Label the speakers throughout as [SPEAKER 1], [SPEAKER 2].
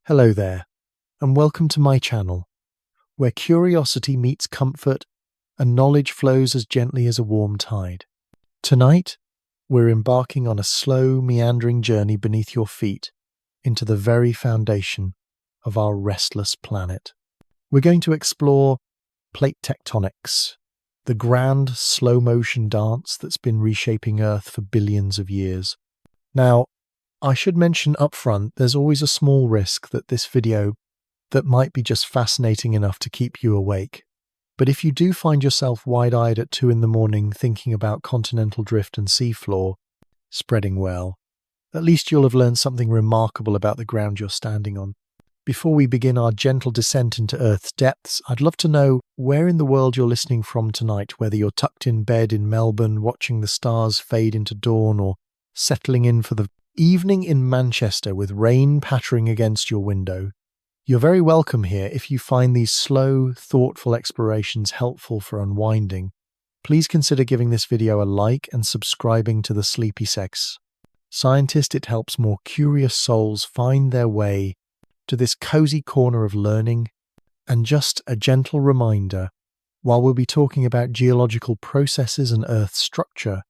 [SPEAKER 1] Hello there, and welcome to my channel, where curiosity meets comfort and knowledge flows as gently as a warm tide. Tonight, we're embarking on a slow, meandering journey beneath your feet into the very foundation of our restless planet. We're going to explore plate tectonics, the grand, slow-motion dance that's been reshaping Earth for billions of years. Now, I should mention up front, there's always a small risk that this video that might be just fascinating enough to keep you awake. But if you do find yourself wide-eyed at 2 a.m. thinking about continental drift and seafloor spreading well, at least you'll have learned something remarkable about the ground you're standing on. Before we begin our gentle descent into Earth's depths, I'd love to know where in the world you're listening from tonight, whether you're tucked in bed in Melbourne, watching the stars fade into dawn, or settling in for the evening in Manchester with rain pattering against your window. You're very welcome here. If you find these slow, thoughtful explorations helpful for unwinding, please consider giving this video a like and subscribing to the Sleepy Sex Scientist. It helps more curious souls find their way to this cozy corner of learning. And just a gentle reminder, while we'll be talking about geological processes and Earth's structure,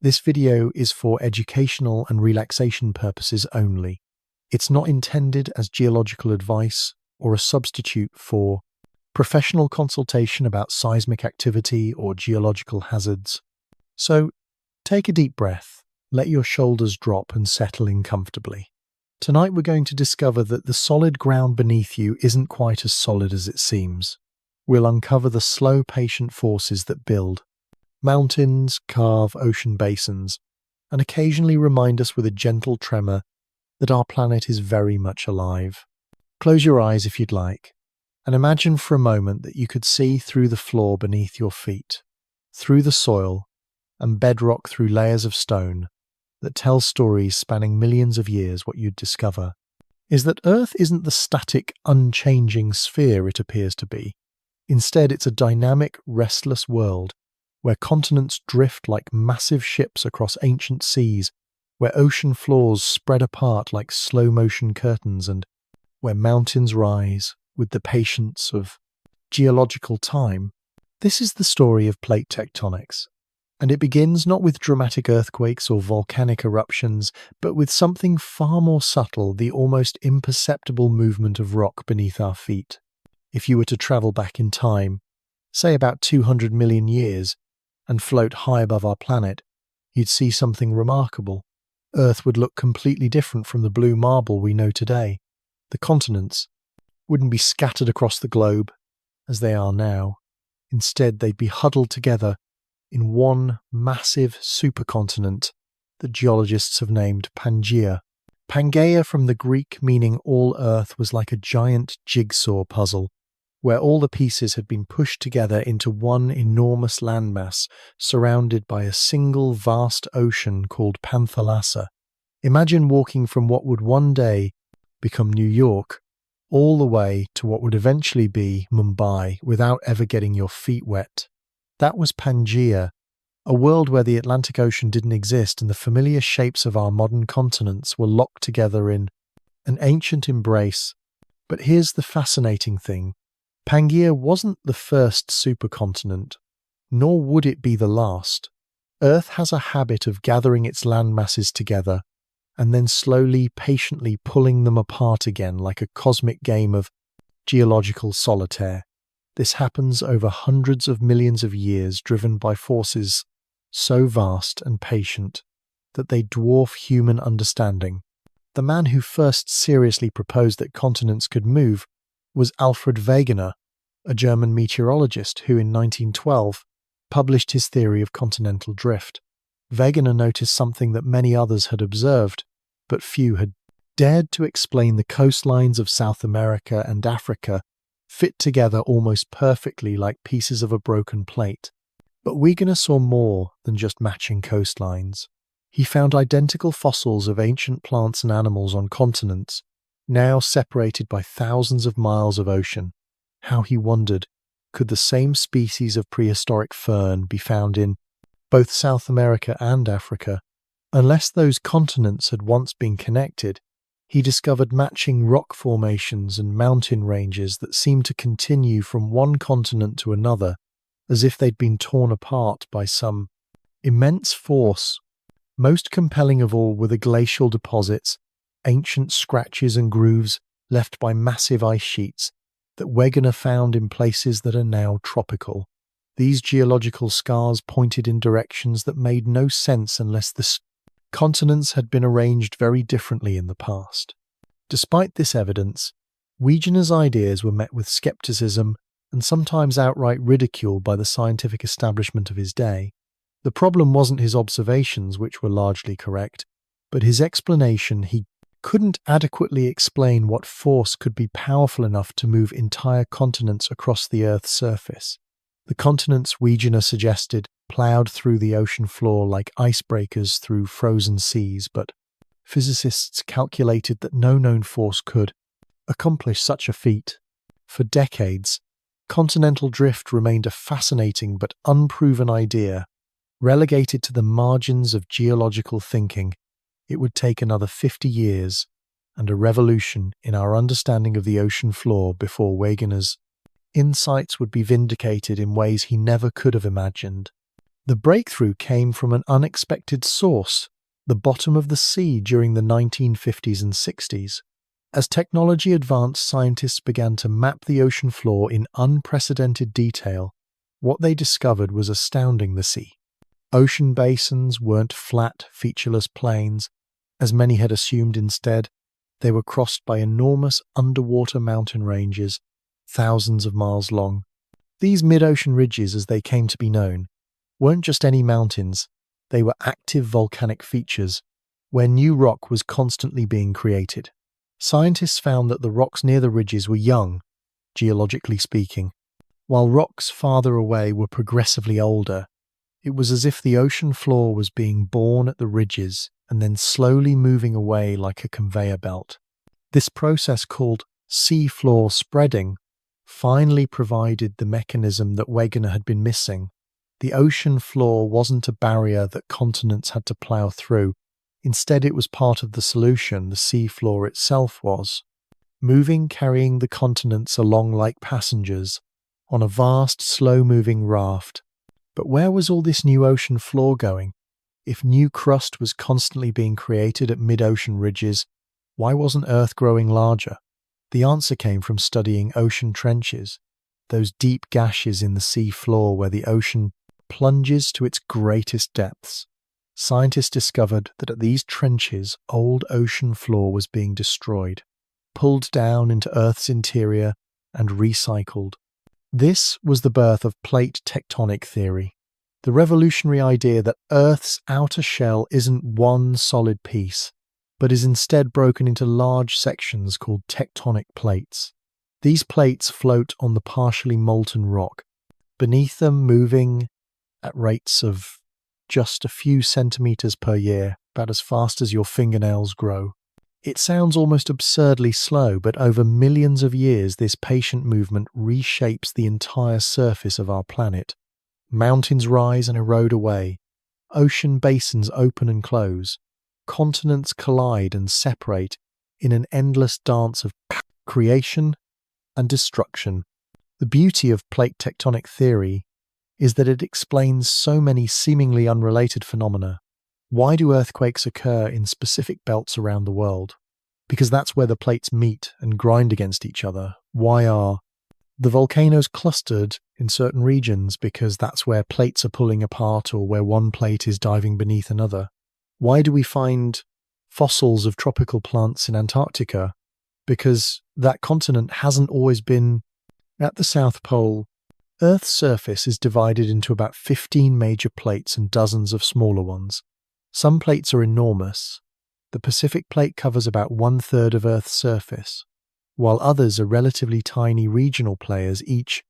[SPEAKER 1] this video is for educational and relaxation purposes only. It's not intended as geological advice or a substitute for professional consultation about seismic activity or geological hazards. So take a deep breath, let your shoulders drop and settle in comfortably. Tonight we're going to discover that the solid ground beneath you isn't quite as solid as it seems. We'll uncover the slow, patient forces that build mountains, carve ocean basins, and occasionally remind us with a gentle tremor that our planet is very much alive. Close your eyes if you'd like, and imagine for a moment that you could see through the floor beneath your feet, through the soil, and bedrock through layers of stone that tell stories spanning millions of years. What you'd discover is that Earth isn't the static, unchanging sphere it appears to be. Instead, it's a dynamic, restless world where continents drift like massive ships across ancient seas, where ocean floors spread apart like slow-motion curtains, and where mountains rise with the patience of geological time. This is the story of plate tectonics, and it begins not with dramatic earthquakes or volcanic eruptions, but with something far more subtle, the almost imperceptible movement of rock beneath our feet. If you were to travel back in time, say about 200 million years, and float high above our planet, you'd see something remarkable. Earth would look completely different from the blue marble we know today. The continents wouldn't be scattered across the globe as they are now. Instead, they'd be huddled together in one massive supercontinent that geologists have named Pangaea. Pangaea, from the Greek meaning all Earth, was like a giant jigsaw puzzle, where all the pieces had been pushed together into one enormous landmass surrounded by a single vast ocean called Panthalassa. Imagine walking from what would one day become New York all the way to what would eventually be Mumbai without ever getting your feet wet. That was Pangaea, a world where the Atlantic Ocean didn't exist and the familiar shapes of our modern continents were locked together in an ancient embrace. But here's the fascinating thing. Pangaea wasn't the first supercontinent, nor would it be the last. Earth has a habit of gathering its land masses together and then slowly, patiently pulling them apart again like a cosmic game of geological solitaire. This happens over hundreds of millions of years, driven by forces so vast and patient that they dwarf human understanding. The man who first seriously proposed that continents could move was Alfred Wegener, a German meteorologist who in 1912 published his theory of continental drift. Wegener noticed something that many others had observed, but few had dared to explain. The coastlines of South America and Africa fit together almost perfectly like pieces of a broken plate. But Wegener saw more than just matching coastlines. He found identical fossils of ancient plants and animals on continents now separated by thousands of miles of ocean. How he wondered, could the same species of prehistoric fern be found in both South America and Africa? Unless those continents had once been connected, He discovered matching rock formations and mountain ranges that seemed to continue from one continent to another, as if they'd been torn apart by some immense force. Most compelling of all were the glacial deposits, ancient scratches and grooves left by massive ice sheets that Wegener found in places that are now tropical. These geological scars pointed in directions that made no sense unless the continents had been arranged very differently in the past. Despite this evidence, Wegener's ideas were met with skepticism and sometimes outright ridicule by the scientific establishment of his day. The problem wasn't his observations, which were largely correct, but his explanation. He couldn't adequately explain what force could be powerful enough to move entire continents across the Earth's surface. The continents, Wegener suggested, ploughed through the ocean floor like icebreakers through frozen seas, but physicists calculated that no known force could accomplish such a feat. For decades, continental drift remained a fascinating but unproven idea. Relegated to the margins of geological thinking, it would take another 50 years and a revolution in our understanding of the ocean floor before Wegener's insights would be vindicated in ways he never could have imagined. The breakthrough came from an unexpected source, the bottom of the sea during the 1950s and 60s. As technology advanced, scientists began to map the ocean floor in unprecedented detail. What they discovered was astounding. The sea. Ocean basins weren't flat, featureless plains, as many had assumed. Instead, they were crossed by enormous underwater mountain ranges, thousands of miles long. These mid-ocean ridges, as they came to be known, weren't just any mountains. They were active volcanic features, where new rock was constantly being created. Scientists found that the rocks near the ridges were young, geologically speaking, while rocks farther away were progressively older. It was as if the ocean floor was being born at the ridges and then slowly moving away like a conveyor belt. This process, called seafloor spreading, finally provided the mechanism that Wegener had been missing. The ocean floor wasn't a barrier that continents had to plough through. Instead, it was part of the solution. The seafloor itself was moving, carrying the continents along like passengers on a vast, slow-moving raft. But where was all this new ocean floor going? If new crust was constantly being created at mid-ocean ridges, why wasn't Earth growing larger? The answer came from studying ocean trenches, those deep gashes in the sea floor where the ocean plunges to its greatest depths. Scientists discovered that at these trenches, old ocean floor was being destroyed, pulled down into Earth's interior, and recycled. This was the birth of plate tectonic theory, the revolutionary idea that Earth's outer shell isn't one solid piece, but is instead broken into large sections called tectonic plates. These plates float on the partially molten rock, beneath them moving at rates of just a few centimeters per year, about as fast as your fingernails grow. It sounds almost absurdly slow, but over millions of years this patient movement reshapes the entire surface of our planet. Mountains rise and erode away, ocean basins open and close, continents collide and separate in an endless dance of creation and destruction. The beauty of plate tectonic theory is that it explains so many seemingly unrelated phenomena. Why do earthquakes occur in specific belts around the world? Because that's where the plates meet and grind against each other. Why are the volcanoes clustered in certain regions? Because that's where plates are pulling apart or where one plate is diving beneath another. Why do we find fossils of tropical plants in Antarctica? Because that continent hasn't always been at the South Pole. Earth's surface is divided into about 15 major plates and dozens of smaller ones. Some plates are enormous. The Pacific plate covers about 1/3 of Earth's surface, while others are relatively tiny regional players. Each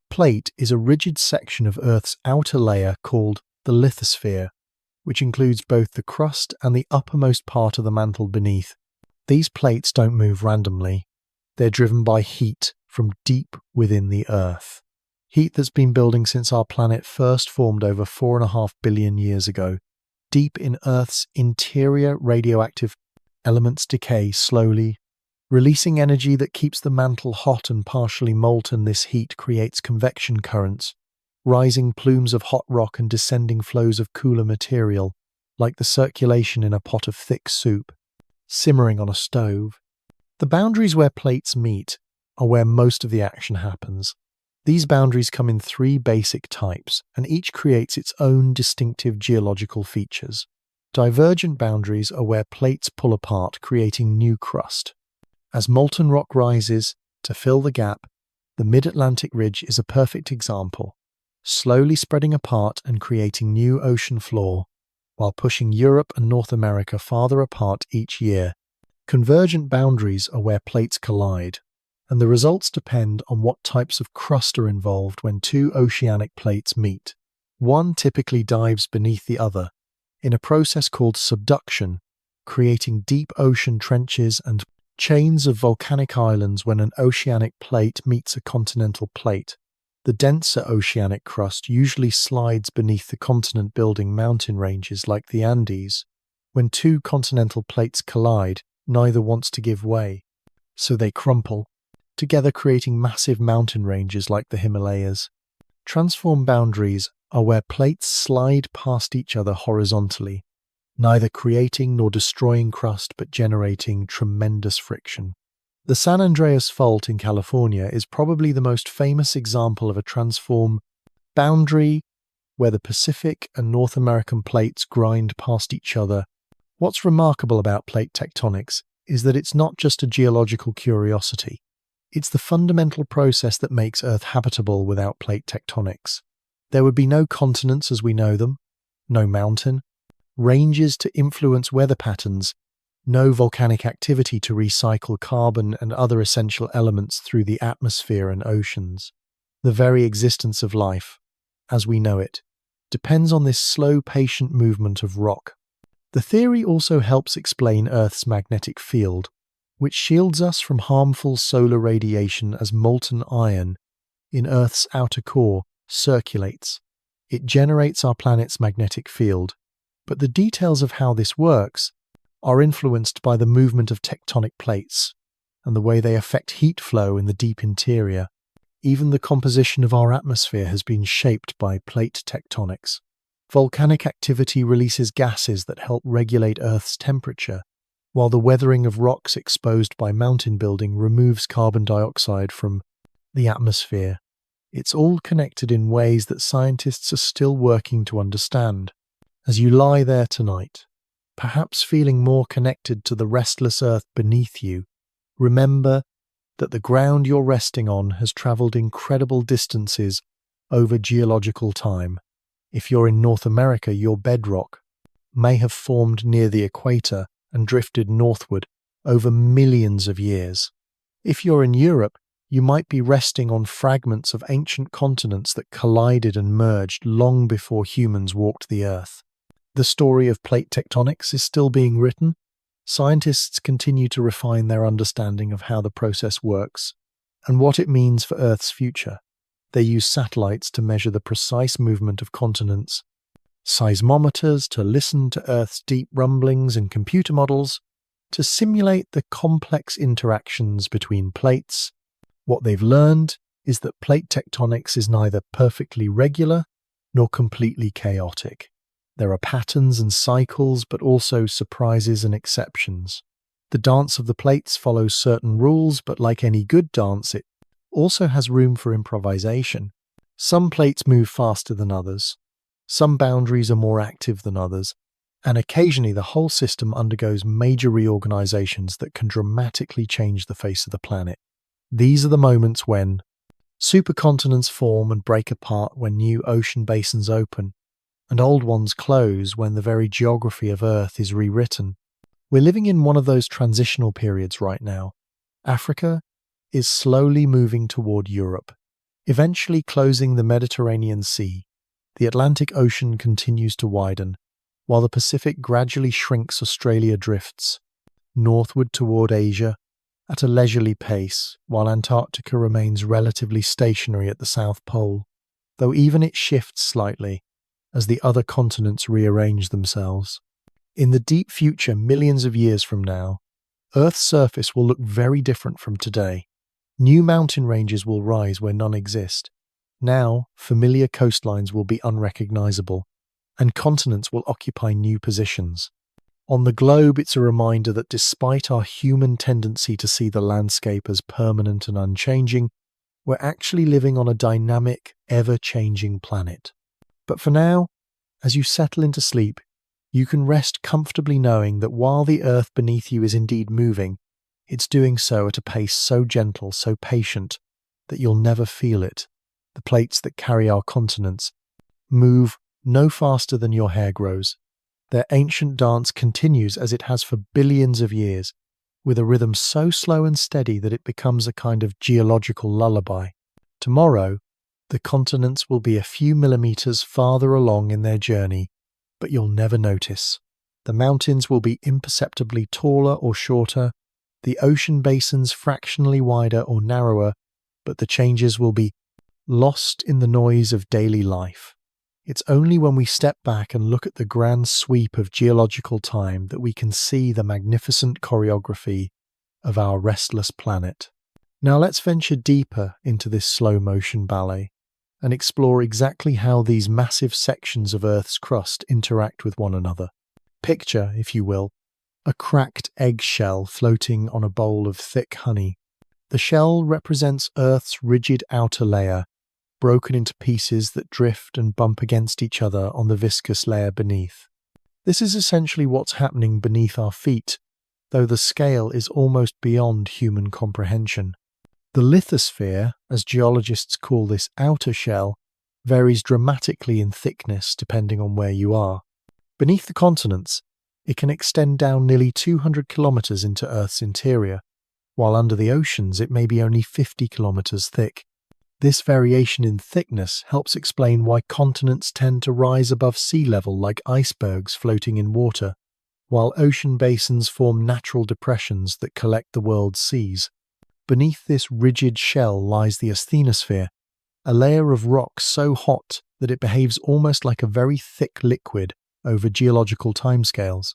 [SPEAKER 1] plate is a rigid section of Earth's outer layer called the lithosphere, which includes both the crust and the uppermost part of the mantle beneath. These plates don't move randomly. They're driven by heat from deep within the Earth. Heat that's been building since our planet first formed over 4.5 billion years ago. Deep in Earth's interior, radioactive Elements decay slowly, releasing energy that keeps the mantle hot and partially molten. This heat creates convection currents, rising plumes of hot rock and descending flows of cooler material, like the circulation in a pot of thick soup, simmering on a stove. The boundaries where plates meet are where most of the action happens. These boundaries come in three basic types, and each creates its own distinctive geological features. Divergent boundaries are where plates pull apart, creating new crust. As molten rock rises to fill the gap, the Mid-Atlantic Ridge is a perfect example, slowly spreading apart and creating new ocean floor, while pushing Europe and North America farther apart each year. Convergent boundaries are where plates collide, and the results depend on what types of crust are involved when two oceanic plates meet. One typically dives beneath the other, in a process called subduction, creating deep ocean trenches and chains of volcanic islands. When an oceanic plate meets a continental plate, the denser oceanic crust usually slides beneath the continent, building mountain ranges like the Andes. When two continental plates collide, neither wants to give way, so they crumple, together creating massive mountain ranges like the Himalayas. Transform boundaries are where plates slide past each other horizontally, neither creating nor destroying crust but generating tremendous friction. The San Andreas Fault in California is probably the most famous example of a transform boundary where the Pacific and North American plates grind past each other. What's remarkable about plate tectonics is that it's not just a geological curiosity. It's the fundamental process that makes Earth habitable. Without plate tectonics, there would be no continents as we know them, no mountain ranges to influence weather patterns, no volcanic activity to recycle carbon and other essential elements through the atmosphere and oceans. The very existence of life, as we know it, depends on this slow, patient movement of rock. The theory also helps explain Earth's magnetic field, which shields us from harmful solar radiation as molten iron in Earth's outer core circulates. It generates our planet's magnetic field, but the details of how this works are influenced by the movement of tectonic plates and the way they affect heat flow in the deep interior. Even the composition of our atmosphere has been shaped by plate tectonics. Volcanic activity releases gases that help regulate Earth's temperature, while the weathering of rocks exposed by mountain building removes carbon dioxide from the atmosphere. It's all connected in ways that scientists are still working to understand. As you lie there tonight, perhaps feeling more connected to the restless earth beneath you, remember that the ground you're resting on has traveled incredible distances over geological time. If you're in North America, your bedrock may have formed near the equator and drifted northward over millions of years. If you're in Europe, you might be resting on fragments of ancient continents that collided and merged long before humans walked the Earth. The story of plate tectonics is still being written. Scientists continue to refine their understanding of how the process works and what it means for Earth's future. They use satellites to measure the precise movement of continents, seismometers to listen to Earth's deep rumblings, and computer models to simulate the complex interactions between plates. What they've learned is that plate tectonics is neither perfectly regular nor completely chaotic. There are patterns and cycles, but also surprises and exceptions. The dance of the plates follows certain rules, but like any good dance, it also has room for improvisation. Some plates move faster than others. Some boundaries are more active than others, and occasionally the whole system undergoes major reorganizations that can dramatically change the face of the planet. These are the moments when supercontinents form and break apart, when new ocean basins open, and old ones close, when the very geography of Earth is rewritten. We're living in one of those transitional periods right now. Africa is slowly moving toward Europe, eventually closing the Mediterranean Sea. The Atlantic Ocean continues to widen, while the Pacific gradually shrinks. Australia drifts northward toward Asia at a leisurely pace, while Antarctica remains relatively stationary at the South Pole, though even it shifts slightly as the other continents rearrange themselves. In the deep future, millions of years from now, Earth's surface will look very different from today. New mountain ranges will rise where none exist. Now, familiar coastlines will be unrecognizable, and continents will occupy new positions. On the globe, it's a reminder that despite our human tendency to see the landscape as permanent and unchanging, we're actually living on a dynamic, ever-changing planet. But for now, as you settle into sleep, you can rest comfortably knowing that while the earth beneath you is indeed moving, it's doing so at a pace so gentle, so patient, that you'll never feel it. The plates that carry our continents move no faster than your hair grows. Their ancient dance continues as it has for billions of years, with a rhythm so slow and steady that it becomes a kind of geological lullaby. Tomorrow, the continents will be a few millimeters farther along in their journey, but you'll never notice. The mountains will be imperceptibly taller or shorter, the ocean basins fractionally wider or narrower, but the changes will be lost in the noise of daily life. It's only when we step back and look at the grand sweep of geological time that we can see the magnificent choreography of our restless planet. Now let's venture deeper into this slow-motion ballet and explore exactly how these massive sections of Earth's crust interact with one another. Picture, if you will, a cracked eggshell floating on a bowl of thick honey. The shell represents Earth's rigid outer layer, broken into pieces that drift and bump against each other on the viscous layer beneath. This is essentially what's happening beneath our feet, though the scale is almost beyond human comprehension. The lithosphere, as geologists call this outer shell, varies dramatically in thickness depending on where you are. Beneath the continents, it can extend down nearly 200 kilometers into Earth's interior, while under the oceans it may be only 50 kilometers thick. This variation in thickness helps explain why continents tend to rise above sea level like icebergs floating in water, while ocean basins form natural depressions that collect the world's seas. Beneath this rigid shell lies the asthenosphere, a layer of rock so hot that it behaves almost like a very thick liquid over geological timescales.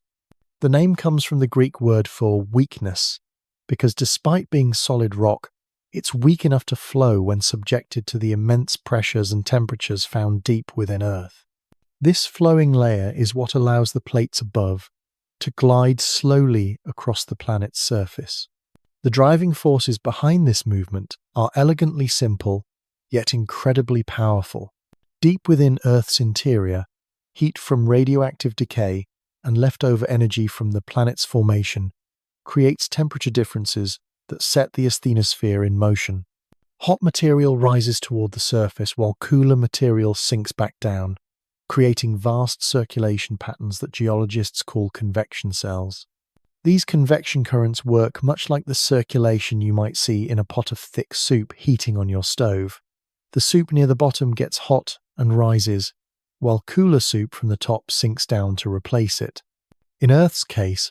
[SPEAKER 1] The name comes from the Greek word for weakness, because despite being solid rock, it's weak enough to flow when subjected to the immense pressures and temperatures found deep within Earth. This flowing layer is what allows the plates above to glide slowly across the planet's surface. The driving forces behind this movement are elegantly simple, yet incredibly powerful. Deep within Earth's interior, heat from radioactive decay and leftover energy from the planet's formation creates temperature differences that set the asthenosphere in motion. Hot material rises toward the surface while cooler material sinks back down, creating vast circulation patterns that geologists call convection cells. These convection currents work much like the circulation you might see in a pot of thick soup heating on your stove. The soup near the bottom gets hot and rises, while cooler soup from the top sinks down to replace it. In Earth's case,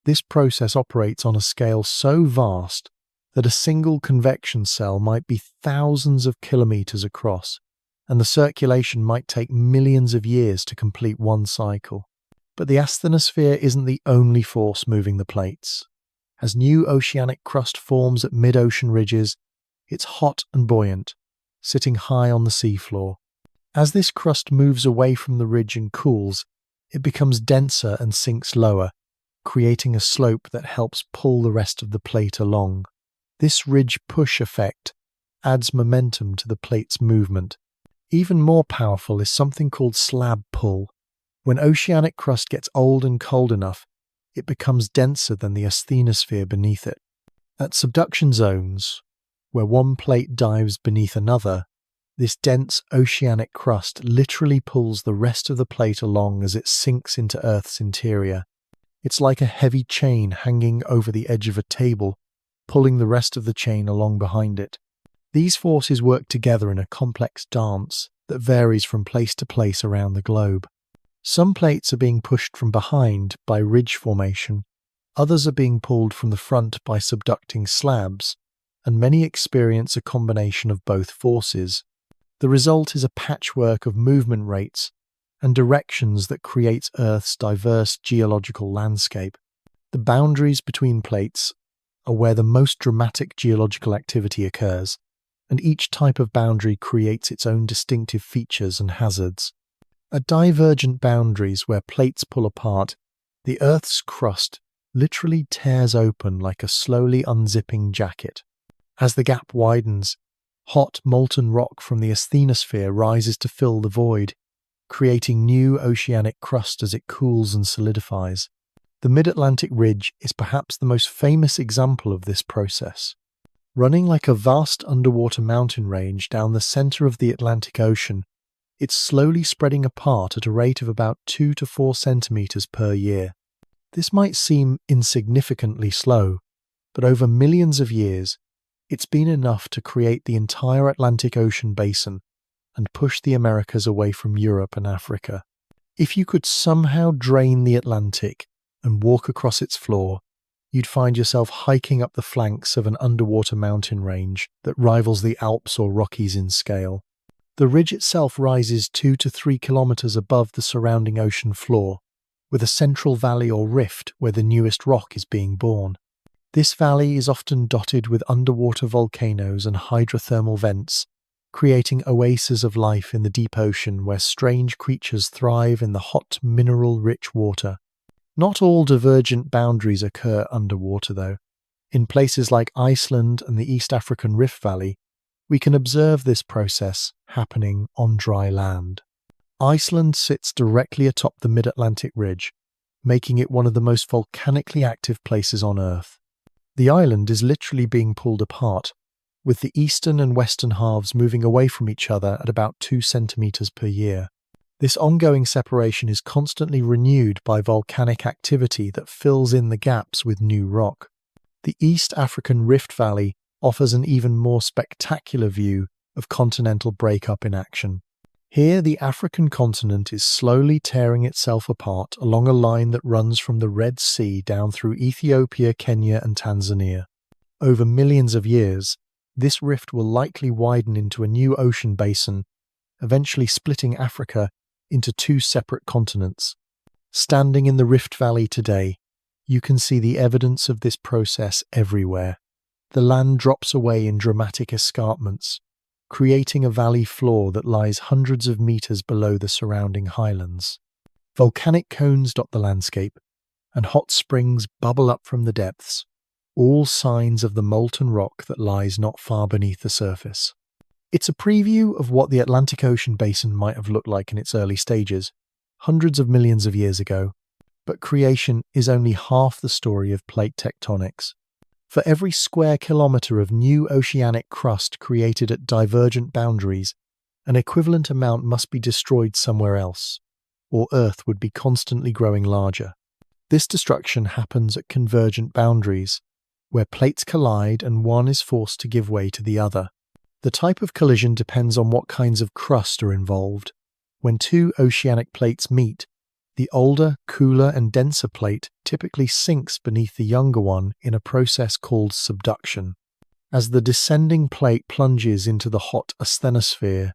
[SPEAKER 1] this process operates on a scale so vast that a single convection cell might be thousands of kilometers across, and the circulation might take millions of years to complete one cycle. But the asthenosphere isn't the only force moving the plates. As new oceanic crust forms at mid-ocean ridges, it's hot and buoyant, sitting high on the seafloor. As this crust moves away from the ridge and cools, it becomes denser and sinks lower, creating a slope that helps pull the rest of the plate along. This ridge push effect adds momentum to the plate's movement. Even more powerful is something called slab pull. When oceanic crust gets old and cold enough, it becomes denser than the asthenosphere beneath it. At subduction zones, where one plate dives beneath another, this dense oceanic crust literally pulls the rest of the plate along as it sinks into Earth's interior. It's like a heavy chain hanging over the edge of a table, pulling the rest of the chain along behind it. These forces work together in a complex dance that varies from place to place around the globe. Some plates are being pushed from behind by ridge formation, others are being pulled from the front by subducting slabs, and many experience a combination of both forces. The result is a patchwork of movement rates and directions that create Earth's diverse geological landscape. The boundaries between plates are where the most dramatic geological activity occurs, and each type of boundary creates its own distinctive features and hazards. At divergent boundaries where plates pull apart, the Earth's crust literally tears open like a slowly unzipping jacket. As the gap widens, hot molten rock from the asthenosphere rises to fill the void, creating new oceanic crust as it cools and solidifies. The Mid-Atlantic Ridge is perhaps the most famous example of this process. Running like a vast underwater mountain range down the center of the Atlantic Ocean, it's slowly spreading apart at a rate of about 2 to 4 centimeters per year. This might seem insignificantly slow, but over millions of years, it's been enough to create the entire Atlantic Ocean basin and push the Americas away from Europe and Africa. If you could somehow drain the Atlantic and walk across its floor, you'd find yourself hiking up the flanks of an underwater mountain range that rivals the Alps or Rockies in scale. The ridge itself rises 2 to 3 kilometers above the surrounding ocean floor, with a central valley or rift where the newest rock is being born. This valley is often dotted with underwater volcanoes and hydrothermal vents, creating oases of life in the deep ocean where strange creatures thrive in the hot, mineral-rich water. Not all divergent boundaries occur underwater, though. In places like Iceland and the East African Rift Valley, we can observe this process happening on dry land. Iceland sits directly atop the Mid-Atlantic Ridge, making it one of the most volcanically active places on Earth. The island is literally being pulled apart, with the eastern and western halves moving away from each other at about 2 centimeters per year. This ongoing separation is constantly renewed by volcanic activity that fills in the gaps with new rock. The East African Rift Valley offers an even more spectacular view of continental breakup in action. Here, the African continent is slowly tearing itself apart along a line that runs from the Red Sea down through Ethiopia, Kenya, and Tanzania. Over millions of years, this rift will likely widen into a new ocean basin, eventually splitting Africa into 2 separate continents. Standing in the Rift Valley today, you can see the evidence of this process everywhere. The land drops away in dramatic escarpments, creating a valley floor that lies hundreds of meters below the surrounding highlands. Volcanic cones dot the landscape, and hot springs bubble up from the depths, all signs of the molten rock that lies not far beneath the surface. It's a preview of what the Atlantic Ocean basin might have looked like in its early stages, hundreds of millions of years ago, but creation is only half the story of plate tectonics. For every square kilometer of new oceanic crust created at divergent boundaries, an equivalent amount must be destroyed somewhere else, or Earth would be constantly growing larger. This destruction happens at convergent boundaries, where plates collide and one is forced to give way to the other. The type of collision depends on what kinds of crust are involved. When 2 oceanic plates meet, the older, cooler and denser plate typically sinks beneath the younger one in a process called subduction. As the descending plate plunges into the hot asthenosphere,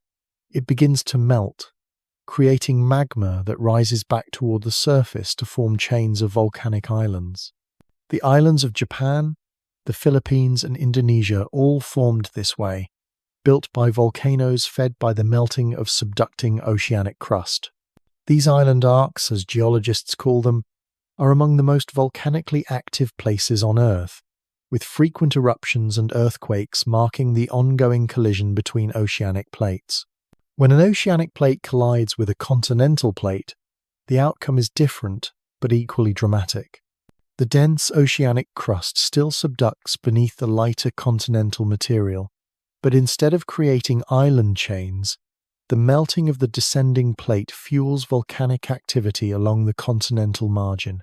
[SPEAKER 1] it begins to melt, creating magma that rises back toward the surface to form chains of volcanic islands. The islands of Japan, the Philippines and Indonesia all formed this way, built by volcanoes fed by the melting of subducting oceanic crust. These island arcs, as geologists call them, are among the most volcanically active places on Earth, with frequent eruptions and earthquakes marking the ongoing collision between oceanic plates. When an oceanic plate collides with a continental plate, the outcome is different but equally dramatic. The dense oceanic crust still subducts beneath the lighter continental material, but instead of creating island chains, the melting of the descending plate fuels volcanic activity along the continental margin.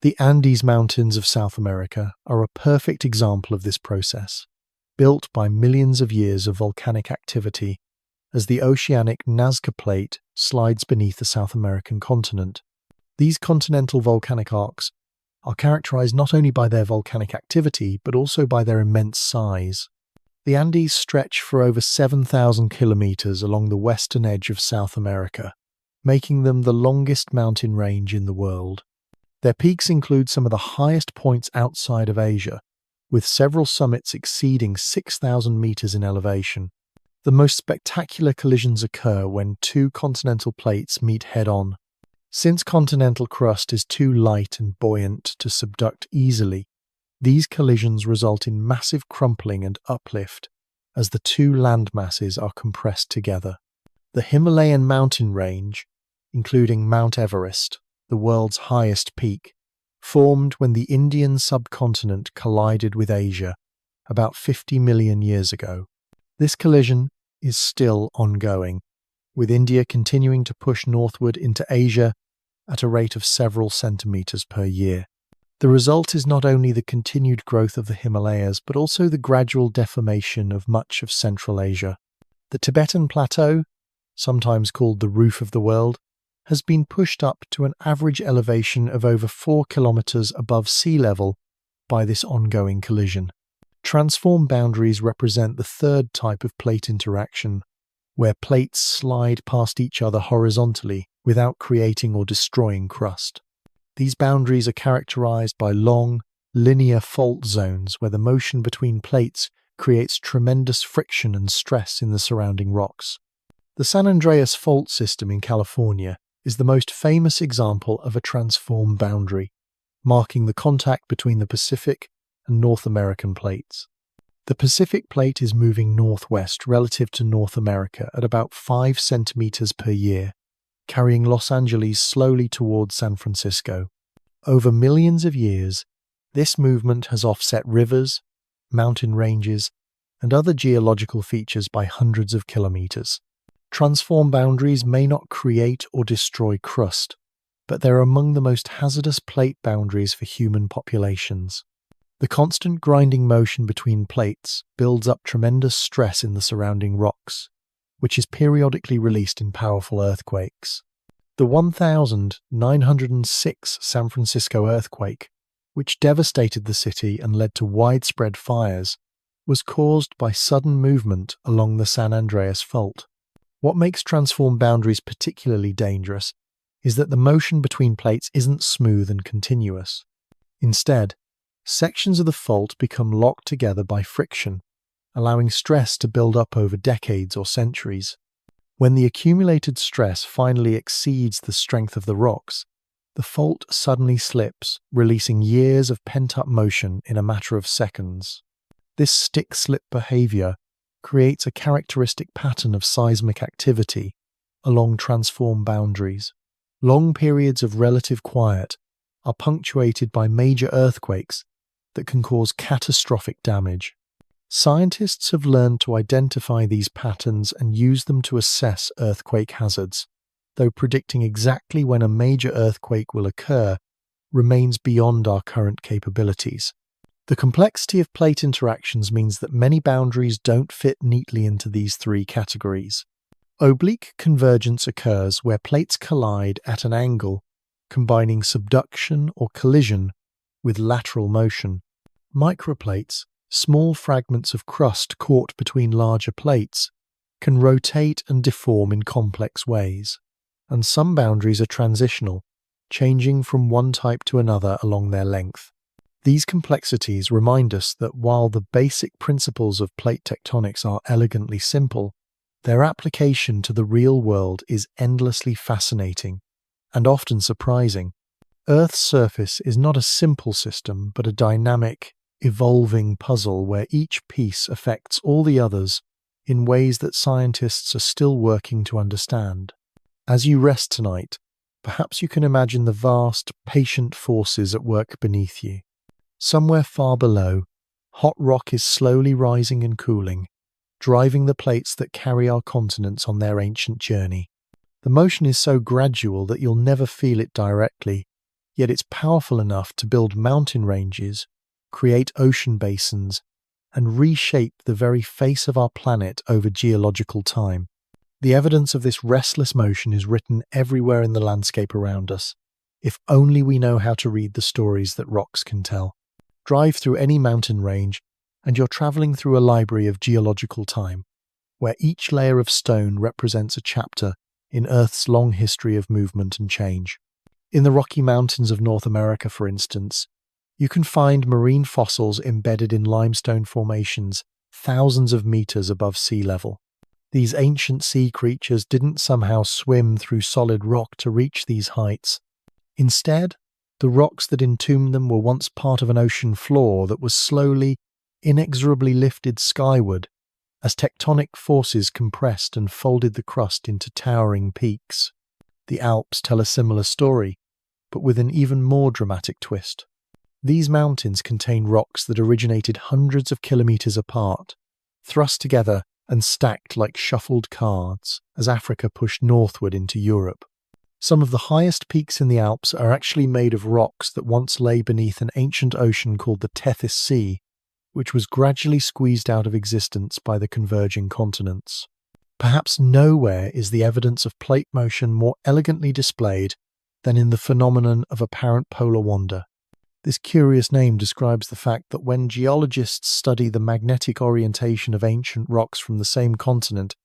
[SPEAKER 1] The Andes Mountains of South America are a perfect example of this process, built by millions of years of volcanic activity as the oceanic Nazca Plate slides beneath the South American continent. These continental volcanic arcs are characterized not only by their volcanic activity, but also by their immense size. The Andes stretch for over 7,000 kilometers along the western edge of South America, making them the longest mountain range in the world. Their peaks include some of the highest points outside of Asia, with several summits exceeding 6,000 meters in elevation. The most spectacular collisions occur when two continental plates meet head-on. Since continental crust is too light and buoyant to subduct easily, these collisions result in massive crumpling and uplift as the two land masses are compressed together. The Himalayan mountain range, including Mount Everest, the world's highest peak, formed when the Indian subcontinent collided with Asia about 50 million years ago. This collision is still ongoing, with India continuing to push northward into Asia at a rate of several centimeters per year. The result is not only the continued growth of the Himalayas, but also the gradual deformation of much of Central Asia. The Tibetan Plateau, sometimes called the roof of the world, has been pushed up to an average elevation of over 4 kilometers above sea level by this ongoing collision. Transform boundaries represent the third type of plate interaction, where plates slide past each other horizontally without creating or destroying crust. These boundaries are characterized by long, linear fault zones where the motion between plates creates tremendous friction and stress in the surrounding rocks. The San Andreas fault system in California is the most famous example of a transform boundary, marking the contact between the Pacific and North American plates. The Pacific plate is moving northwest relative to North America at about 5 centimeters per year, carrying Los Angeles slowly towards San Francisco. Over millions of years, this movement has offset rivers, mountain ranges, and other geological features by hundreds of kilometers. Transform boundaries may not create or destroy crust, but they're among the most hazardous plate boundaries for human populations. The constant grinding motion between plates builds up tremendous stress in the surrounding rocks, which is periodically released in powerful earthquakes. The 1906 San Francisco earthquake, which devastated the city and led to widespread fires, was caused by sudden movement along the San Andreas fault. What makes transform boundaries particularly dangerous is that the motion between plates isn't smooth and continuous. Instead, sections of the fault become locked together by friction, allowing stress to build up over decades or centuries. When the accumulated stress finally exceeds the strength of the rocks, the fault suddenly slips, releasing years of pent-up motion in a matter of seconds. This stick-slip behavior creates a characteristic pattern of seismic activity along transform boundaries. Long periods of relative quiet are punctuated by major earthquakes that can cause catastrophic damage. Scientists have learned to identify these patterns and use them to assess earthquake hazards, though predicting exactly when a major earthquake will occur remains beyond our current capabilities. The complexity of plate interactions means that many boundaries don't fit neatly into these three categories. Oblique convergence occurs where plates collide at an angle, combining subduction or collision with lateral motion. Microplates, small fragments of crust caught between larger plates, can rotate and deform in complex ways, and some boundaries are transitional, changing from one type to another along their length. These complexities remind us that while the basic principles of plate tectonics are elegantly simple, their application to the real world is endlessly fascinating and often surprising. Earth's surface is not a simple system, but a dynamic, evolving puzzle where each piece affects all the others in ways that scientists are still working to understand. As you rest tonight, perhaps you can imagine the vast, patient forces at work beneath you. Somewhere far below, hot rock is slowly rising and cooling, driving the plates that carry our continents on their ancient journey. The motion is so gradual that you'll never feel it directly, yet it's powerful enough to build mountain ranges, create ocean basins, and reshape the very face of our planet over geological time. The evidence of this restless motion is written everywhere in the landscape around us, if only we know how to read the stories that rocks can tell. Drive through any mountain range, and you're traveling through a library of geological time, where each layer of stone represents a chapter in Earth's long history of movement and change. In the Rocky Mountains of North America, for instance, you can find marine fossils embedded in limestone formations thousands of meters above sea level. These ancient sea creatures didn't somehow swim through solid rock to reach these heights. Instead, the rocks that entombed them were once part of an ocean floor that was slowly, inexorably lifted skyward as tectonic forces compressed and folded the crust into towering peaks. The Alps tell a similar story, but with an even more dramatic twist. These mountains contain rocks that originated hundreds of kilometers apart, thrust together and stacked like shuffled cards as Africa pushed northward into Europe. Some of the highest peaks in the Alps are actually made of rocks that once lay beneath an ancient ocean called the Tethys Sea, which was gradually squeezed out of existence by the converging continents. Perhaps nowhere is the evidence of plate motion more elegantly displayed than in the phenomenon of apparent polar wander. This curious name describes the fact that when geologists study the magnetic orientation of ancient rocks from the same continent,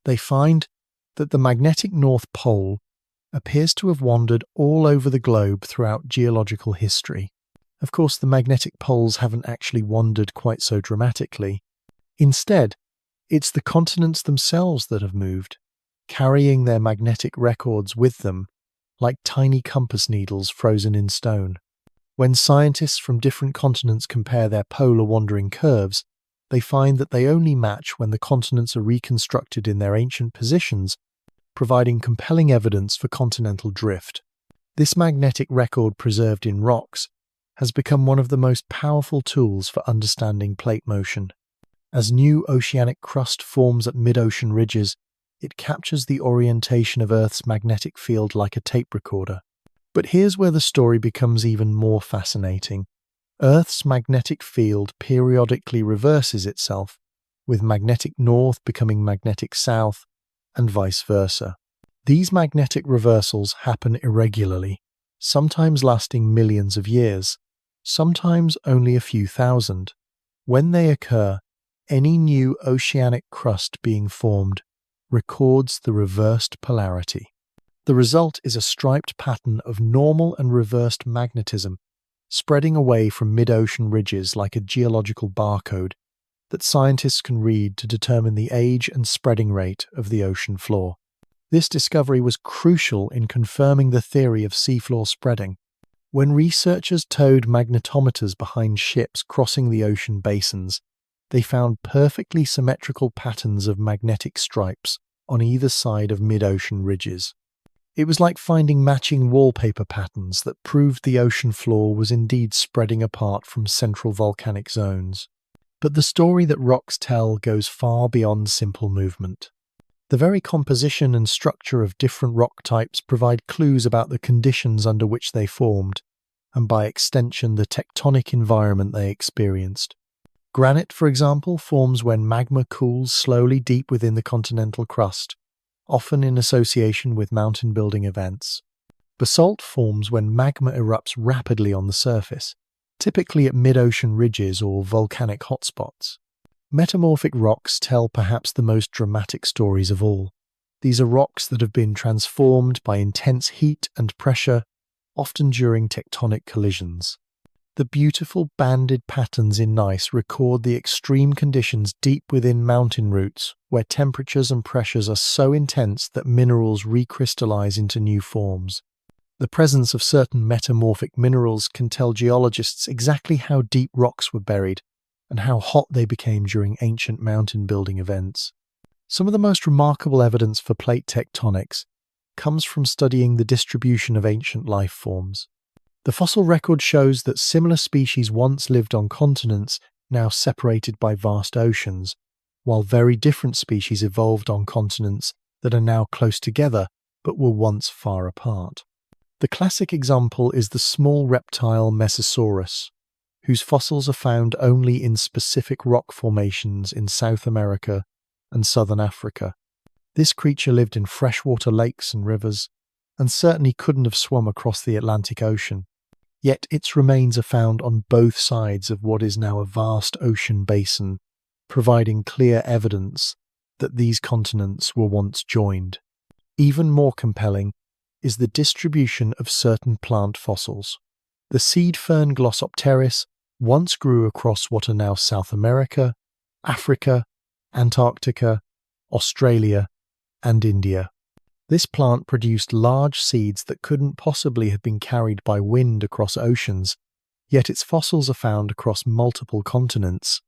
[SPEAKER 1] they find that the magnetic North Pole appears to have wandered all over the globe throughout geological history. Of course, the magnetic poles haven't actually wandered quite so dramatically. Instead, it's the continents themselves that have moved, carrying their magnetic records with them, like tiny compass needles frozen in stone. When scientists from different continents compare their polar wandering curves, they find that they only match when the continents are reconstructed in their ancient positions, providing compelling evidence for continental drift. This magnetic record preserved in rocks has become one of the most powerful tools for understanding plate motion. As new oceanic crust forms at mid-ocean ridges, it captures the orientation of Earth's magnetic field like a tape recorder. But here's where the story becomes even more fascinating. Earth's magnetic field periodically reverses itself, with magnetic north becoming magnetic south, and vice versa. These magnetic reversals happen irregularly, sometimes lasting millions of years, sometimes only a few thousand. When they occur, any new oceanic crust being formed records the reversed polarity. The result is a striped pattern of normal and reversed magnetism, spreading away from mid-ocean ridges like a geological barcode that scientists can read to determine the age and spreading rate of the ocean floor. This discovery was crucial in confirming the theory of seafloor spreading. When researchers towed magnetometers behind ships crossing the ocean basins, they found perfectly symmetrical patterns of magnetic stripes on either side of mid-ocean ridges. It was like finding matching wallpaper patterns that proved the ocean floor was indeed spreading apart from central volcanic zones. But the story that rocks tell goes far beyond simple movement. The very composition and structure of different rock types provide clues about the conditions under which they formed, and by extension the tectonic environment they experienced. Granite, for example, forms when magma cools slowly deep within the continental crust, often in association with mountain-building events. Basalt forms when magma erupts rapidly on the surface, typically at mid-ocean ridges or volcanic hotspots. Metamorphic rocks tell perhaps the most dramatic stories of all. These are rocks that have been transformed by intense heat and pressure, often during tectonic collisions. The beautiful banded patterns in gneiss record the extreme conditions deep within mountain roots, where temperatures and pressures are so intense that minerals recrystallize into new forms. The presence of certain metamorphic minerals can tell geologists exactly how deep rocks were buried and how hot they became during ancient mountain-building events. Some of the most remarkable evidence for plate tectonics comes from studying the distribution of ancient life forms. The fossil record shows that similar species once lived on continents now separated by vast oceans, while very different species evolved on continents that are now close together but were once far apart. The classic example is the small reptile Mesosaurus, whose fossils are found only in specific rock formations in South America and southern Africa. This creature lived in freshwater lakes and rivers, and certainly couldn't have swum across the Atlantic Ocean. Yet its remains are found on both sides of what is now a vast ocean basin, providing clear evidence that these continents were once joined. Even more compelling is the distribution of certain plant fossils. The seed fern Glossopteris once grew across what are now South America, Africa, Antarctica, Australia, and India. This plant produced large seeds that couldn't possibly have been carried by wind across oceans, yet its fossils are found across multiple continents.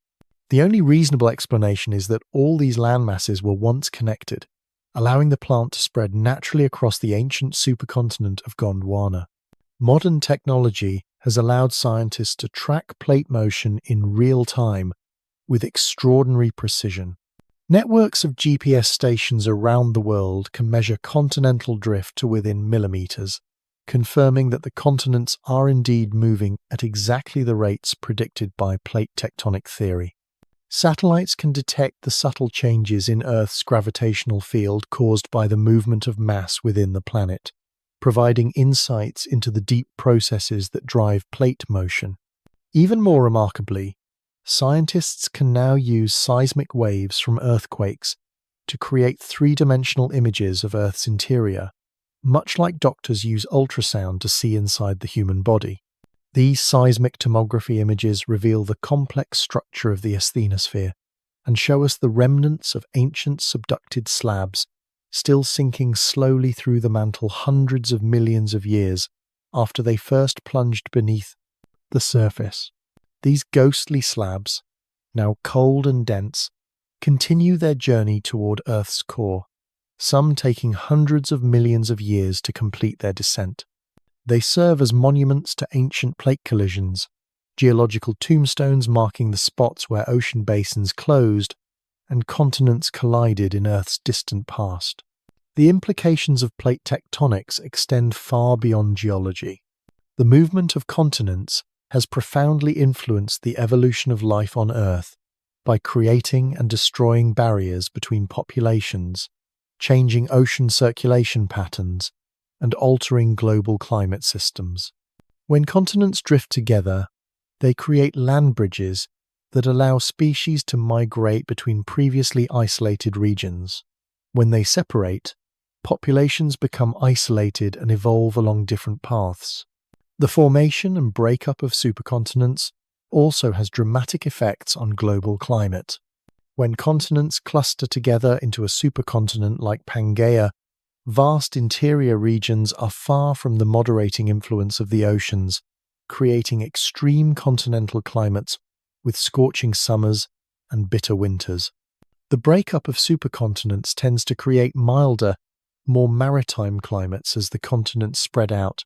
[SPEAKER 1] The only reasonable explanation is that all these landmasses were once connected, allowing the plant to spread naturally across the ancient supercontinent of Gondwana. Modern technology has allowed scientists to track plate motion in real time with extraordinary precision. Networks of GPS stations around the world can measure continental drift to within millimeters, confirming that the continents are indeed moving at exactly the rates predicted by plate tectonic theory. Satellites can detect the subtle changes in Earth's gravitational field caused by the movement of mass within the planet, providing insights into the deep processes that drive plate motion. Even more remarkably, scientists can now use seismic waves from earthquakes to create three-dimensional images of Earth's interior, much like doctors use ultrasound to see inside the human body. These seismic tomography images reveal the complex structure of the asthenosphere and show us the remnants of ancient subducted slabs still sinking slowly through the mantle hundreds of millions of years after they first plunged beneath the surface. These ghostly slabs, now cold and dense, continue their journey toward Earth's core, some taking hundreds of millions of years to complete their descent. They serve as monuments to ancient plate collisions, geological tombstones marking the spots where ocean basins closed and continents collided in Earth's distant past. The implications of plate tectonics extend far beyond geology. The movement of continents has profoundly influenced the evolution of life on Earth by creating and destroying barriers between populations, changing ocean circulation patterns, and altering global climate systems. When continents drift together, they create land bridges that allow species to migrate between previously isolated regions. When they separate, populations become isolated and evolve along different paths. The formation and breakup of supercontinents also has dramatic effects on global climate. When continents cluster together into a supercontinent like Pangaea, vast interior regions are far from the moderating influence of the oceans, creating extreme continental climates with scorching summers and bitter winters. The breakup of supercontinents tends to create milder, more maritime climates as the continents spread out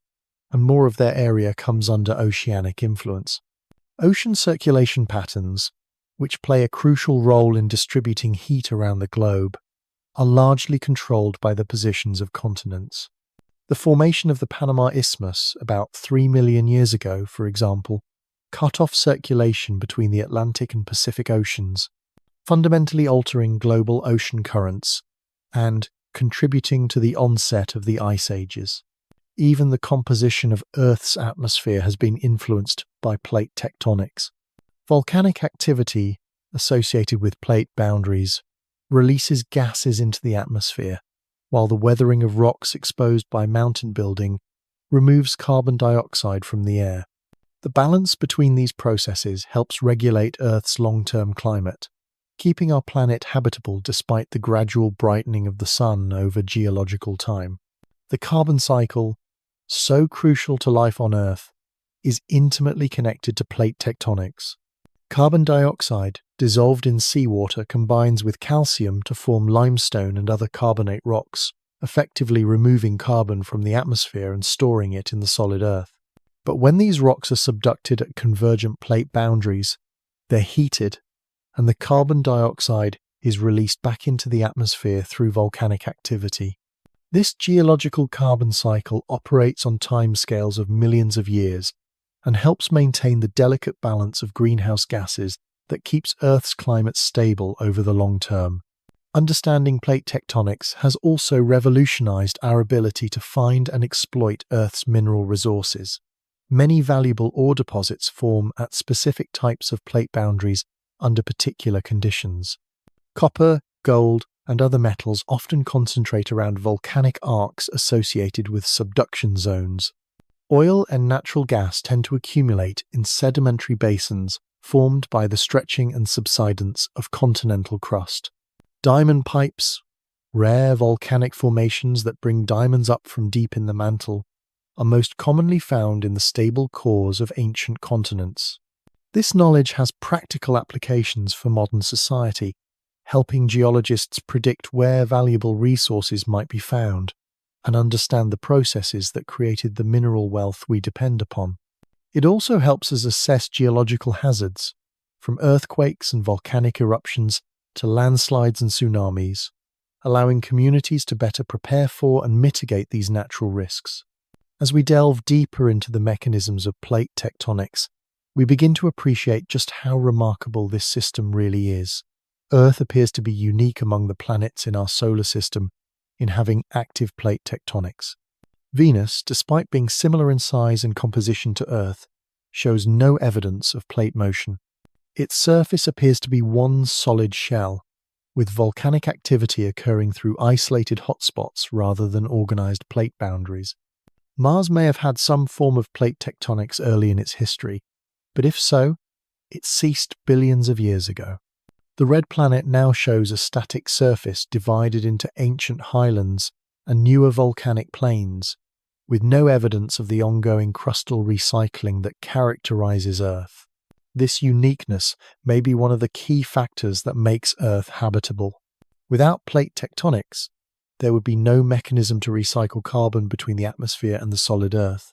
[SPEAKER 1] and more of their area comes under oceanic influence. Ocean circulation patterns, which play a crucial role in distributing heat around the globe, are largely controlled by the positions of continents. The formation of the Panama Isthmus about 3 million years ago, for example, cut off circulation between the Atlantic and Pacific Oceans, fundamentally altering global ocean currents and contributing to the onset of the ice ages. Even the composition of Earth's atmosphere has been influenced by plate tectonics. Volcanic activity associated with plate boundaries releases gases into the atmosphere, while the weathering of rocks exposed by mountain building removes carbon dioxide from the air. The balance between these processes helps regulate Earth's long-term climate, keeping our planet habitable despite the gradual brightening of the sun over geological time. The carbon cycle, so crucial to life on Earth, is intimately connected to plate tectonics. Carbon dioxide, dissolved in seawater, combines with calcium to form limestone and other carbonate rocks, effectively removing carbon from the atmosphere and storing it in the solid Earth. But when these rocks are subducted at convergent plate boundaries, they're heated, and the carbon dioxide is released back into the atmosphere through volcanic activity. This geological carbon cycle operates on timescales of millions of years and helps maintain the delicate balance of greenhouse gases that keeps Earth's climate stable over the long term. Understanding plate tectonics has also revolutionized our ability to find and exploit Earth's mineral resources. Many valuable ore deposits form at specific types of plate boundaries under particular conditions. Copper, gold, and other metals often concentrate around volcanic arcs associated with subduction zones. Oil and natural gas tend to accumulate in sedimentary basins formed by the stretching and subsidence of continental crust. Diamond pipes, rare volcanic formations that bring diamonds up from deep in the mantle, are most commonly found in the stable cores of ancient continents. This knowledge has practical applications for modern society, helping geologists predict where valuable resources might be found and understand the processes that created the mineral wealth we depend upon. It also helps us assess geological hazards, from earthquakes and volcanic eruptions to landslides and tsunamis, allowing communities to better prepare for and mitigate these natural risks. As we delve deeper into the mechanisms of plate tectonics, we begin to appreciate just how remarkable this system really is. Earth appears to be unique among the planets in our solar system in having active plate tectonics. Venus, despite being similar in size and composition to Earth, shows no evidence of plate motion. Its surface appears to be one solid shell, with volcanic activity occurring through isolated hotspots rather than organized plate boundaries. Mars may have had some form of plate tectonics early in its history, but if so, it ceased billions of years ago. The red planet now shows a static surface divided into ancient highlands and newer volcanic plains, with no evidence of the ongoing crustal recycling that characterizes Earth. This uniqueness may be one of the key factors that makes Earth habitable. Without plate tectonics, there would be no mechanism to recycle carbon between the atmosphere and the solid Earth,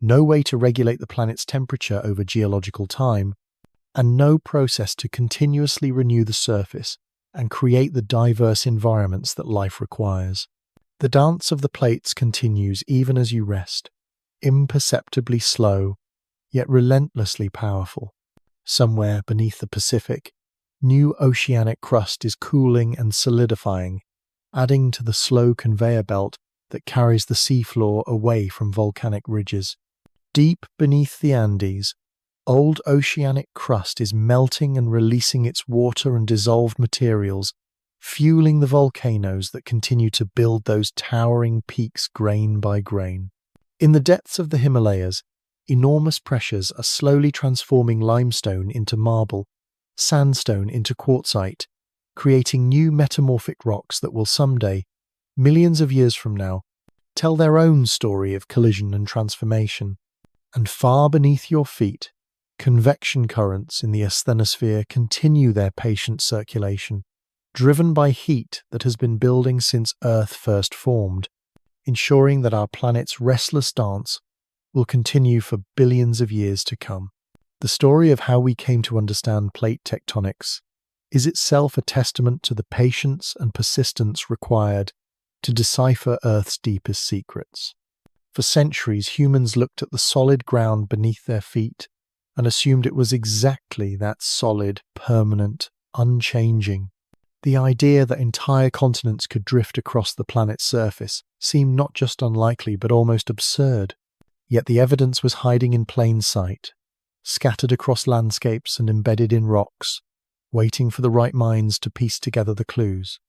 [SPEAKER 1] no way to regulate the planet's temperature over geological time, and no process to continuously renew the surface and create the diverse environments that life requires. The dance of the plates continues even as you rest, imperceptibly slow, yet relentlessly powerful. Somewhere beneath the Pacific, new oceanic crust is cooling and solidifying, adding to the slow conveyor belt that carries the seafloor away from volcanic ridges. Deep beneath the Andes, old oceanic crust is melting and releasing its water and dissolved materials, fueling the volcanoes that continue to build those towering peaks grain by grain. In the depths of the Himalayas, enormous pressures are slowly transforming limestone into marble, sandstone into quartzite, creating new metamorphic rocks that will someday, millions of years from now, tell their own story of collision and transformation. And far beneath your feet, convection currents in the asthenosphere continue their patient circulation, driven by heat that has been building since Earth first formed, ensuring that our planet's restless dance will continue for billions of years to come. The story of how we came to understand plate tectonics is itself a testament to the patience and persistence required to decipher Earth's deepest secrets. For centuries, humans looked at the solid ground beneath their feet and assumed it was exactly that solid, permanent, unchanging. The idea that entire continents could drift across the planet's surface seemed not just unlikely but almost absurd. Yet the evidence was hiding in plain sight, scattered across landscapes and embedded in rocks, waiting for the right minds to piece together the clues.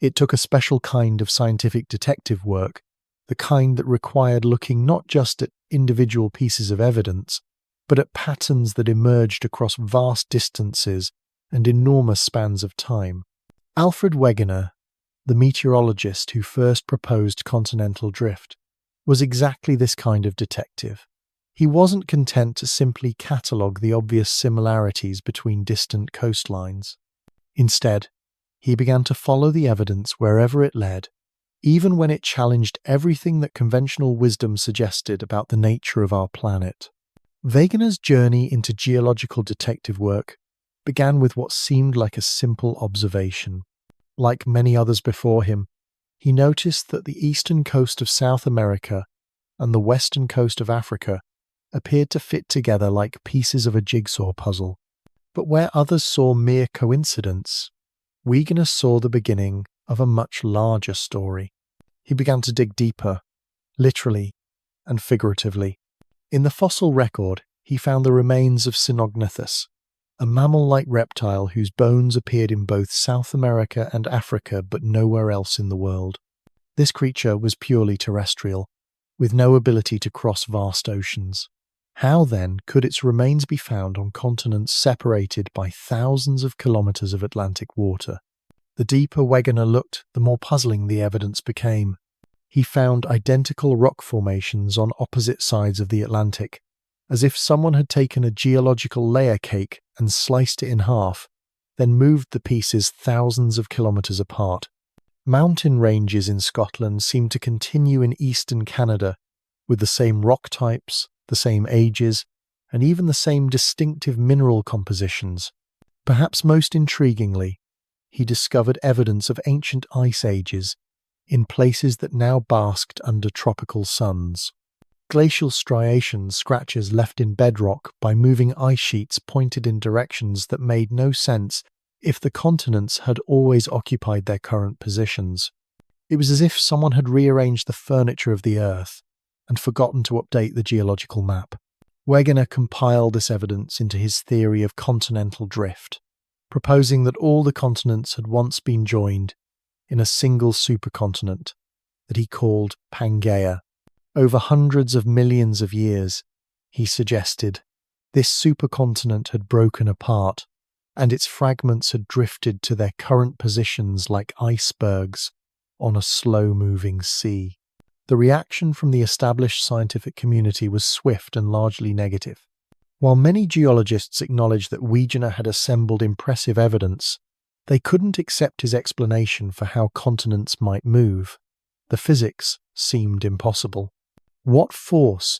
[SPEAKER 1] It took a special kind of scientific detective work, the kind that required looking not just at individual pieces of evidence, but at patterns that emerged across vast distances and enormous spans of time. Alfred Wegener, the meteorologist who first proposed continental drift, was exactly this kind of detective. He wasn't content to simply catalogue the obvious similarities between distant coastlines. Instead, he began to follow the evidence wherever it led, even when it challenged everything that conventional wisdom suggested about the nature of our planet. Wegener's journey into geological detective work began with what seemed like a simple observation. Like many others before him, he noticed that the eastern coast of South America and the western coast of Africa appeared to fit together like pieces of a jigsaw puzzle. But where others saw mere coincidence, Wegener saw the beginning of a much larger story. He began to dig deeper, literally and figuratively. In the fossil record, he found the remains of Sinognathus, a mammal-like reptile whose bones appeared in both South America and Africa but nowhere else in the world. This creature was purely terrestrial, with no ability to cross vast oceans. How, then, could its remains be found on continents separated by thousands of kilometers of Atlantic water? The deeper Wegener looked, the more puzzling the evidence became. He found identical rock formations on opposite sides of the Atlantic, as if someone had taken a geological layer cake and sliced it in half, then moved the pieces thousands of kilometers apart. Mountain ranges in Scotland seem to continue in eastern Canada, with the same rock types, the same ages, and even the same distinctive mineral compositions. Perhaps most intriguingly, he discovered evidence of ancient ice ages in places that now basked under tropical suns. Glacial striations, scratches left in bedrock by moving ice sheets, pointed in directions that made no sense if the continents had always occupied their current positions. It was as if someone had rearranged the furniture of the Earth and forgotten to update the geological map. Wegener compiled this evidence into his theory of continental drift, proposing that all the continents had once been joined in a single supercontinent that he called Pangaea. Over hundreds of millions of years, he suggested, this supercontinent had broken apart, and its fragments had drifted to their current positions like icebergs on a slow-moving sea. The reaction from the established scientific community was swift and largely negative. While many geologists acknowledged that Wegener had assembled impressive evidence, they couldn't accept his explanation for how continents might move. The physics seemed impossible. What force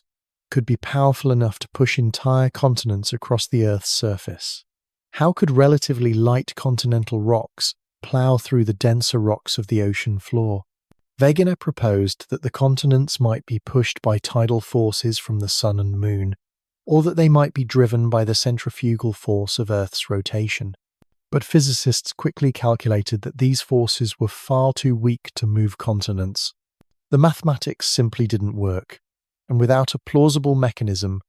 [SPEAKER 1] could be powerful enough to push entire continents across the Earth's surface? How could relatively light continental rocks plough through the denser rocks of the ocean floor? Wegener proposed that the continents might be pushed by tidal forces from the sun and moon, or that they might be driven by the centrifugal force of Earth's rotation. But physicists quickly calculated that these forces were far too weak to move continents. The mathematics simply didn't work, and without a plausible mechanism,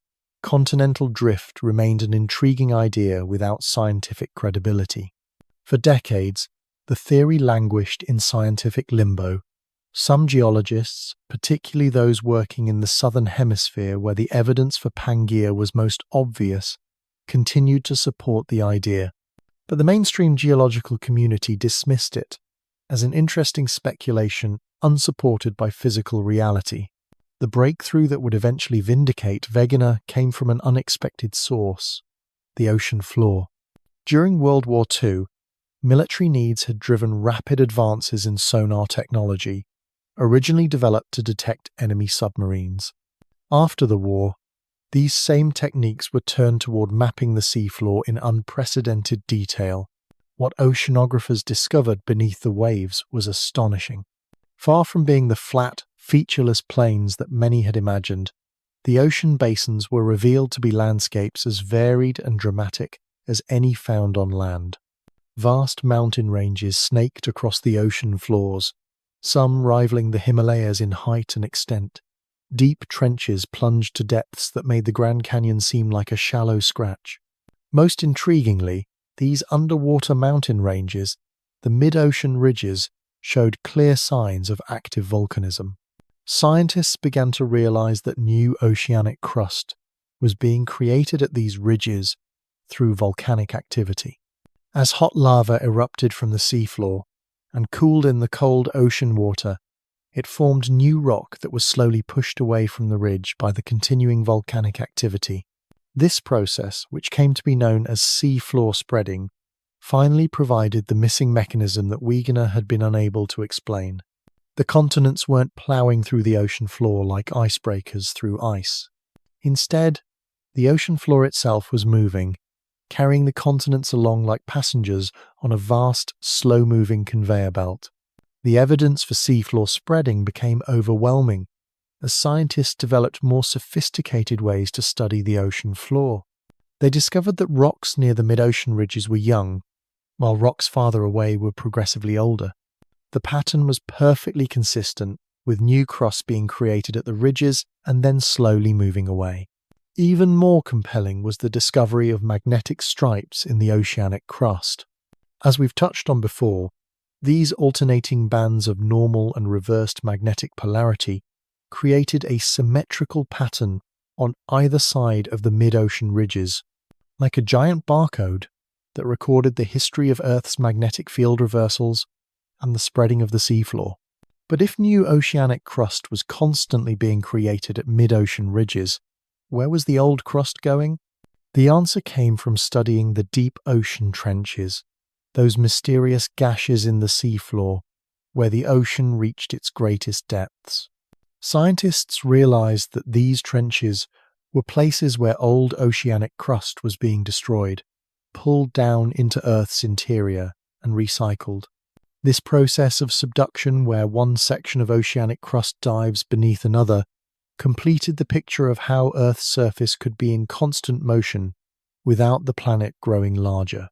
[SPEAKER 1] continental drift remained an intriguing idea without scientific credibility. For decades, the theory languished in scientific limbo. Some geologists, particularly those working in the southern hemisphere where the evidence for Pangaea was most obvious, continued to support the idea. But the mainstream geological community dismissed it as an interesting speculation unsupported by physical reality. The breakthrough that would eventually vindicate Wegener came from an unexpected source: the ocean floor. During World War II, military needs had driven rapid advances in sonar technology, originally developed to detect enemy submarines. After the war, these same techniques were turned toward mapping the seafloor in unprecedented detail. What oceanographers discovered beneath the waves was astonishing. Far from being the flat, featureless plains that many had imagined, the ocean basins were revealed to be landscapes as varied and dramatic as any found on land. Vast mountain ranges snaked across the ocean floors, some rivaling the Himalayas in height and extent. Deep trenches plunged to depths that made the Grand Canyon seem like a shallow scratch. Most intriguingly, these underwater mountain ranges, the mid-ocean ridges, showed clear signs of active volcanism. Scientists began to realize that new oceanic crust was being created at these ridges through volcanic activity. As hot lava erupted from the seafloor and cooled in the cold ocean water, it formed new rock that was slowly pushed away from the ridge by the continuing volcanic activity. This process, which came to be known as seafloor spreading, finally provided the missing mechanism that Wegener had been unable to explain. The continents weren't ploughing through the ocean floor like icebreakers through ice. Instead, the ocean floor itself was moving, carrying the continents along like passengers on a vast, slow-moving conveyor belt. The evidence for seafloor spreading became overwhelming as scientists developed more sophisticated ways to study the ocean floor. They discovered that rocks near the mid-ocean ridges were young, while rocks farther away were progressively older. The pattern was perfectly consistent, with new crust being created at the ridges and then slowly moving away. Even more compelling was the discovery of magnetic stripes in the oceanic crust. As we've touched on before, these alternating bands of normal and reversed magnetic polarity created a symmetrical pattern on either side of the mid-ocean ridges, like a giant barcode that recorded the history of Earth's magnetic field reversals and the spreading of the seafloor. But if new oceanic crust was constantly being created at mid-ocean ridges, where was the old crust going? The answer came from studying the deep ocean trenches, those mysterious gashes in the seafloor, where the ocean reached its greatest depths. Scientists realized that these trenches were places where old oceanic crust was being destroyed, pulled down into Earth's interior, and recycled. This process of subduction, where one section of oceanic crust dives beneath another, completed the picture of how Earth's surface could be in constant motion without the planet growing larger.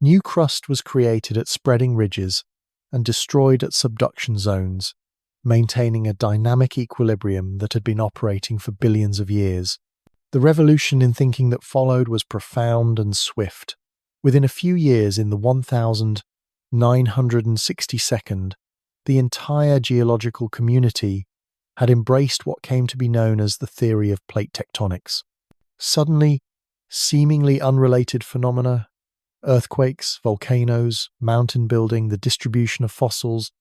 [SPEAKER 1] New crust was created at spreading ridges and destroyed at subduction zones, maintaining a dynamic equilibrium that had been operating for billions of years. The revolution in thinking that followed was profound and swift. Within a few years, in the 1962nd, the entire geological community had embraced what came to be known as the theory of plate tectonics. Suddenly, seemingly unrelated phenomena, earthquakes, volcanoes, mountain building, the distribution of fossils,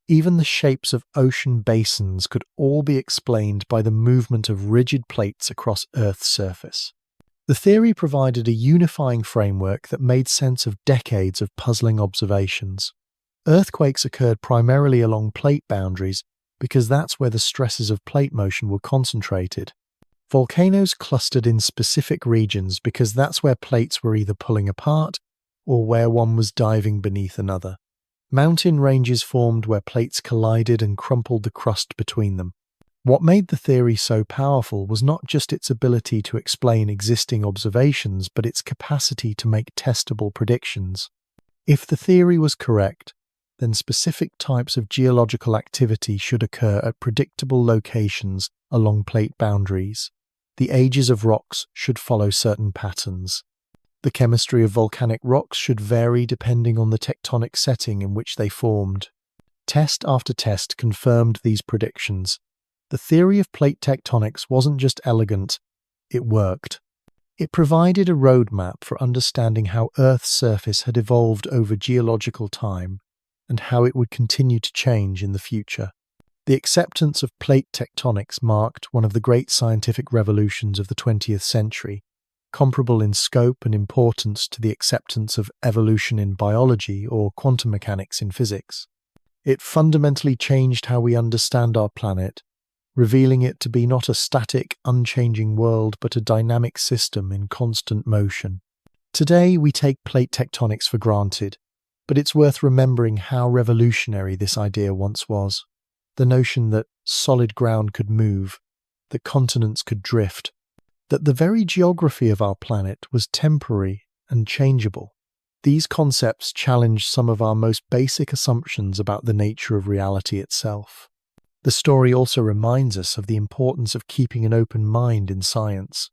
[SPEAKER 1] even the shapes of ocean basins could all be explained by the movement of rigid plates across Earth's surface. The theory provided a unifying framework that made sense of decades of puzzling observations. Earthquakes occurred primarily along plate boundaries because that's where the stresses of plate motion were concentrated. Volcanoes clustered in specific regions because that's where plates were either pulling apart or where one was diving beneath another. Mountain ranges formed where plates collided and crumpled the crust between them. What made the theory so powerful was not just its ability to explain existing observations, but its capacity to make testable predictions. If the theory was correct, then specific types of geological activity should occur at predictable locations along plate boundaries. The ages of rocks should follow certain patterns. The chemistry of volcanic rocks should vary depending on the tectonic setting in which they formed. Test after test confirmed these predictions. The theory of plate tectonics wasn't just elegant, it worked. It provided a roadmap for understanding how Earth's surface had evolved over geological time and how it would continue to change in the future. The acceptance of plate tectonics marked one of the great scientific revolutions of the 20th century, comparable in scope and importance to the acceptance of evolution in biology or quantum mechanics in physics. It fundamentally changed how we understand our planet, revealing it to be not a static, unchanging world but a dynamic system in constant motion. Today we take plate tectonics for granted, but it's worth remembering how revolutionary this idea once was. The notion that solid ground could move, that continents could drift, that the very geography of our planet was temporary and changeable. These concepts challenged some of our most basic assumptions about the nature of reality itself. The story also reminds us of the importance of keeping an open mind in science.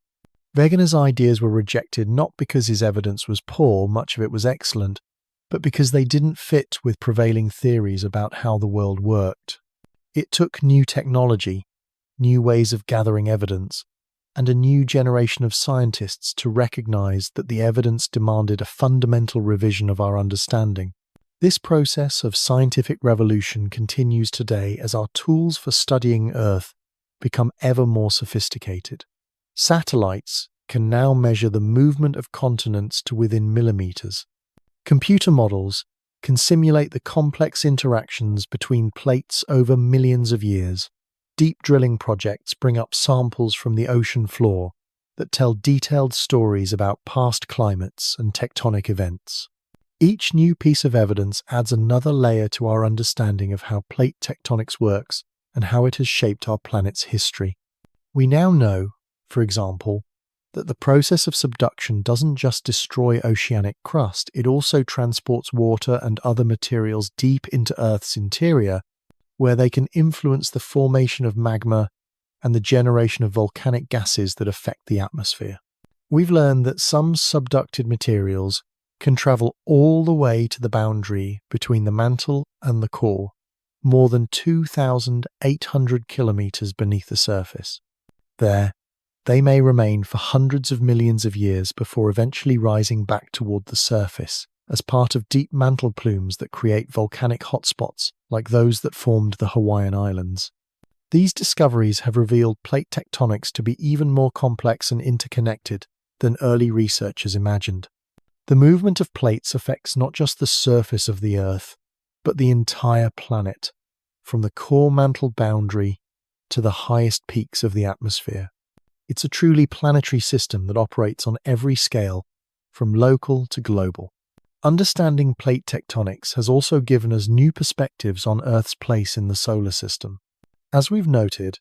[SPEAKER 1] Wegener's ideas were rejected not because his evidence was poor, much of it was excellent, but because they didn't fit with prevailing theories about how the world worked. It took new technology, new ways of gathering evidence, and a new generation of scientists to recognize that the evidence demanded a fundamental revision of our understanding. This process of scientific revolution continues today as our tools for studying Earth become ever more sophisticated. Satellites can now measure the movement of continents to within millimeters. Computer models can simulate the complex interactions between plates over millions of years. Deep drilling projects bring up samples from the ocean floor that tell detailed stories about past climates and tectonic events. Each new piece of evidence adds another layer to our understanding of how plate tectonics works and how it has shaped our planet's history. We now know, for example, that the process of subduction doesn't just destroy oceanic crust, it also transports water and other materials deep into Earth's interior, where they can influence the formation of magma and the generation of volcanic gases that affect the atmosphere. We've learned that some subducted materials can travel all the way to the boundary between the mantle and the core, more than 2,800 kilometers beneath the surface. There, they may remain for hundreds of millions of years before eventually rising back toward the surface as part of deep mantle plumes that create volcanic hotspots like those that formed the Hawaiian Islands. These discoveries have revealed plate tectonics to be even more complex and interconnected than early researchers imagined. The movement of plates affects not just the surface of the Earth, but the entire planet, from the core mantle boundary to the highest peaks of the atmosphere. It's a truly planetary system that operates on every scale, from local to global. Understanding plate tectonics has also given us new perspectives on Earth's place in the solar system. As we've noted,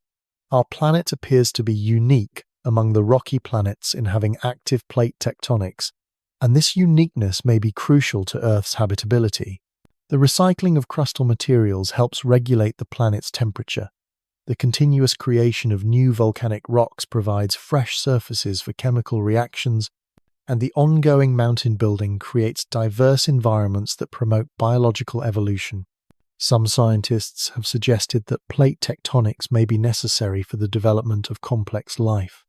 [SPEAKER 1] our planet appears to be unique among the rocky planets in having active plate tectonics, and this uniqueness may be crucial to Earth's habitability. The recycling of crustal materials helps regulate the planet's temperature. The continuous creation of new volcanic rocks provides fresh surfaces for chemical reactions, and the ongoing mountain building creates diverse environments that promote biological evolution. Some scientists have suggested that plate tectonics may be necessary for the development of complex life.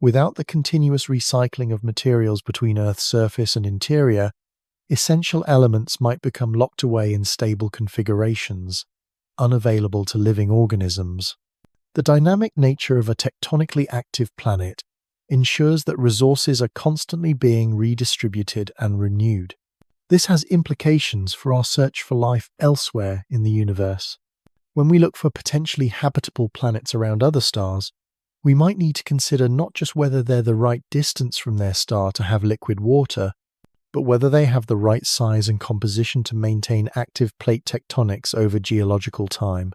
[SPEAKER 1] Without the continuous recycling of materials between Earth's surface and interior, essential elements might become locked away in stable configurations, unavailable to living organisms. The dynamic nature of a tectonically active planet ensures that resources are constantly being redistributed and renewed. This has implications for our search for life elsewhere in the universe. When we look for potentially habitable planets around other stars, we might need to consider not just whether they're the right distance from their star to have liquid water, but whether they have the right size and composition to maintain active plate tectonics over geological time.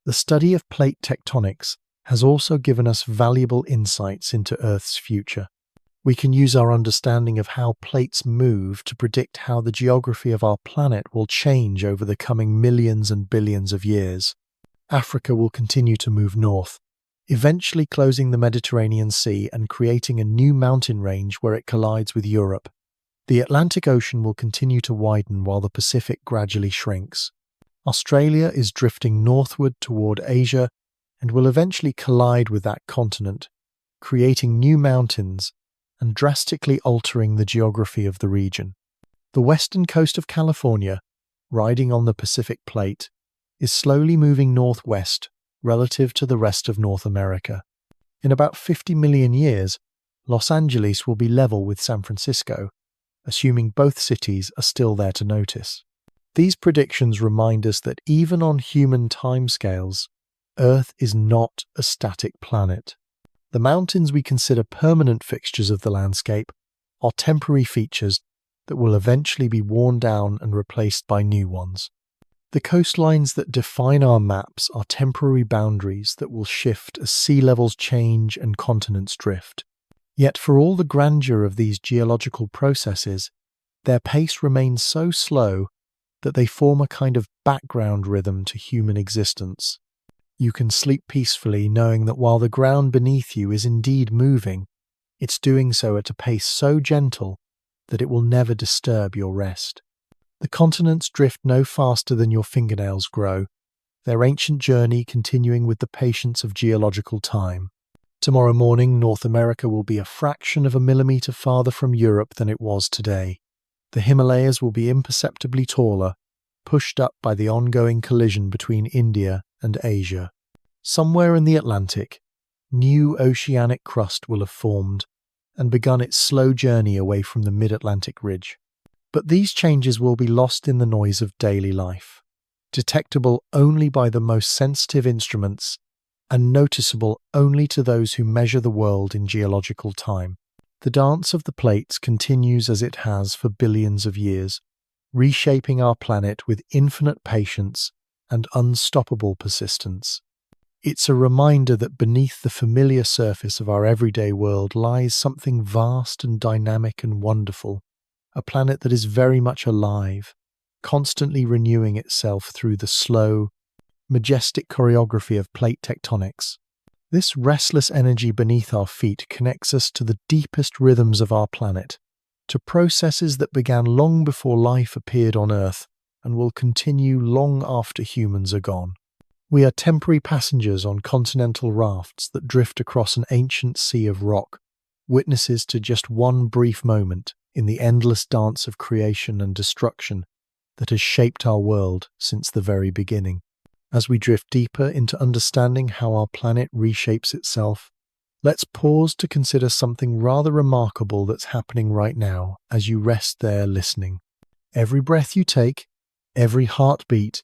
[SPEAKER 1] The study of plate tectonics has also given us valuable insights into Earth's future. We can use our understanding of how plates move to predict how the geography of our planet will change over the coming millions and billions of years. Africa will continue to move north, eventually closing the Mediterranean Sea and creating a new mountain range where it collides with Europe. The Atlantic Ocean will continue to widen while the Pacific gradually shrinks. Australia is drifting northward toward Asia and will eventually collide with that continent, creating new mountains and drastically altering the geography of the region. The western coast of California, riding on the Pacific Plate, is slowly moving northwest relative to the rest of North America. In about 50 million years, Los Angeles will be level with San Francisco, assuming both cities are still there to notice. These predictions remind us that even on human timescales, Earth is not a static planet. The mountains we consider permanent fixtures of the landscape are temporary features that will eventually be worn down and replaced by new ones. The coastlines that define our maps are temporary boundaries that will shift as sea levels change and continents drift. Yet for all the grandeur of these geological processes, their pace remains so slow that they form a kind of background rhythm to human existence. You can sleep peacefully knowing that while the ground beneath you is indeed moving, it's doing so at a pace so gentle that it will never disturb your rest. The continents drift no faster than your fingernails grow, their ancient journey continuing with the patience of geological time. Tomorrow morning, North America will be a fraction of a millimeter farther from Europe than it was today. The Himalayas will be imperceptibly taller, pushed up by the ongoing collision between India and Asia. Somewhere in the Atlantic, new oceanic crust will have formed and begun its slow journey away from the mid-Atlantic ridge. But these changes will be lost in the noise of daily life, detectable only by the most sensitive instruments and noticeable only to those who measure the world in geological time. The dance of the plates continues as it has for billions of years, reshaping our planet with infinite patience and unstoppable persistence. It's a reminder that beneath the familiar surface of our everyday world lies something vast and dynamic and wonderful, a planet that is very much alive, constantly renewing itself through the slow, majestic choreography of plate tectonics. This restless energy beneath our feet connects us to the deepest rhythms of our planet, to processes that began long before life appeared on Earth and will continue long after humans are gone. We are temporary passengers on continental rafts that drift across an ancient sea of rock, witnesses to just one brief moment in the endless dance of creation and destruction that has shaped our world since the very beginning. As we drift deeper into understanding how our planet reshapes itself, let's pause to consider something rather remarkable that's happening right now as you rest there listening. Every breath you take, every heartbeat,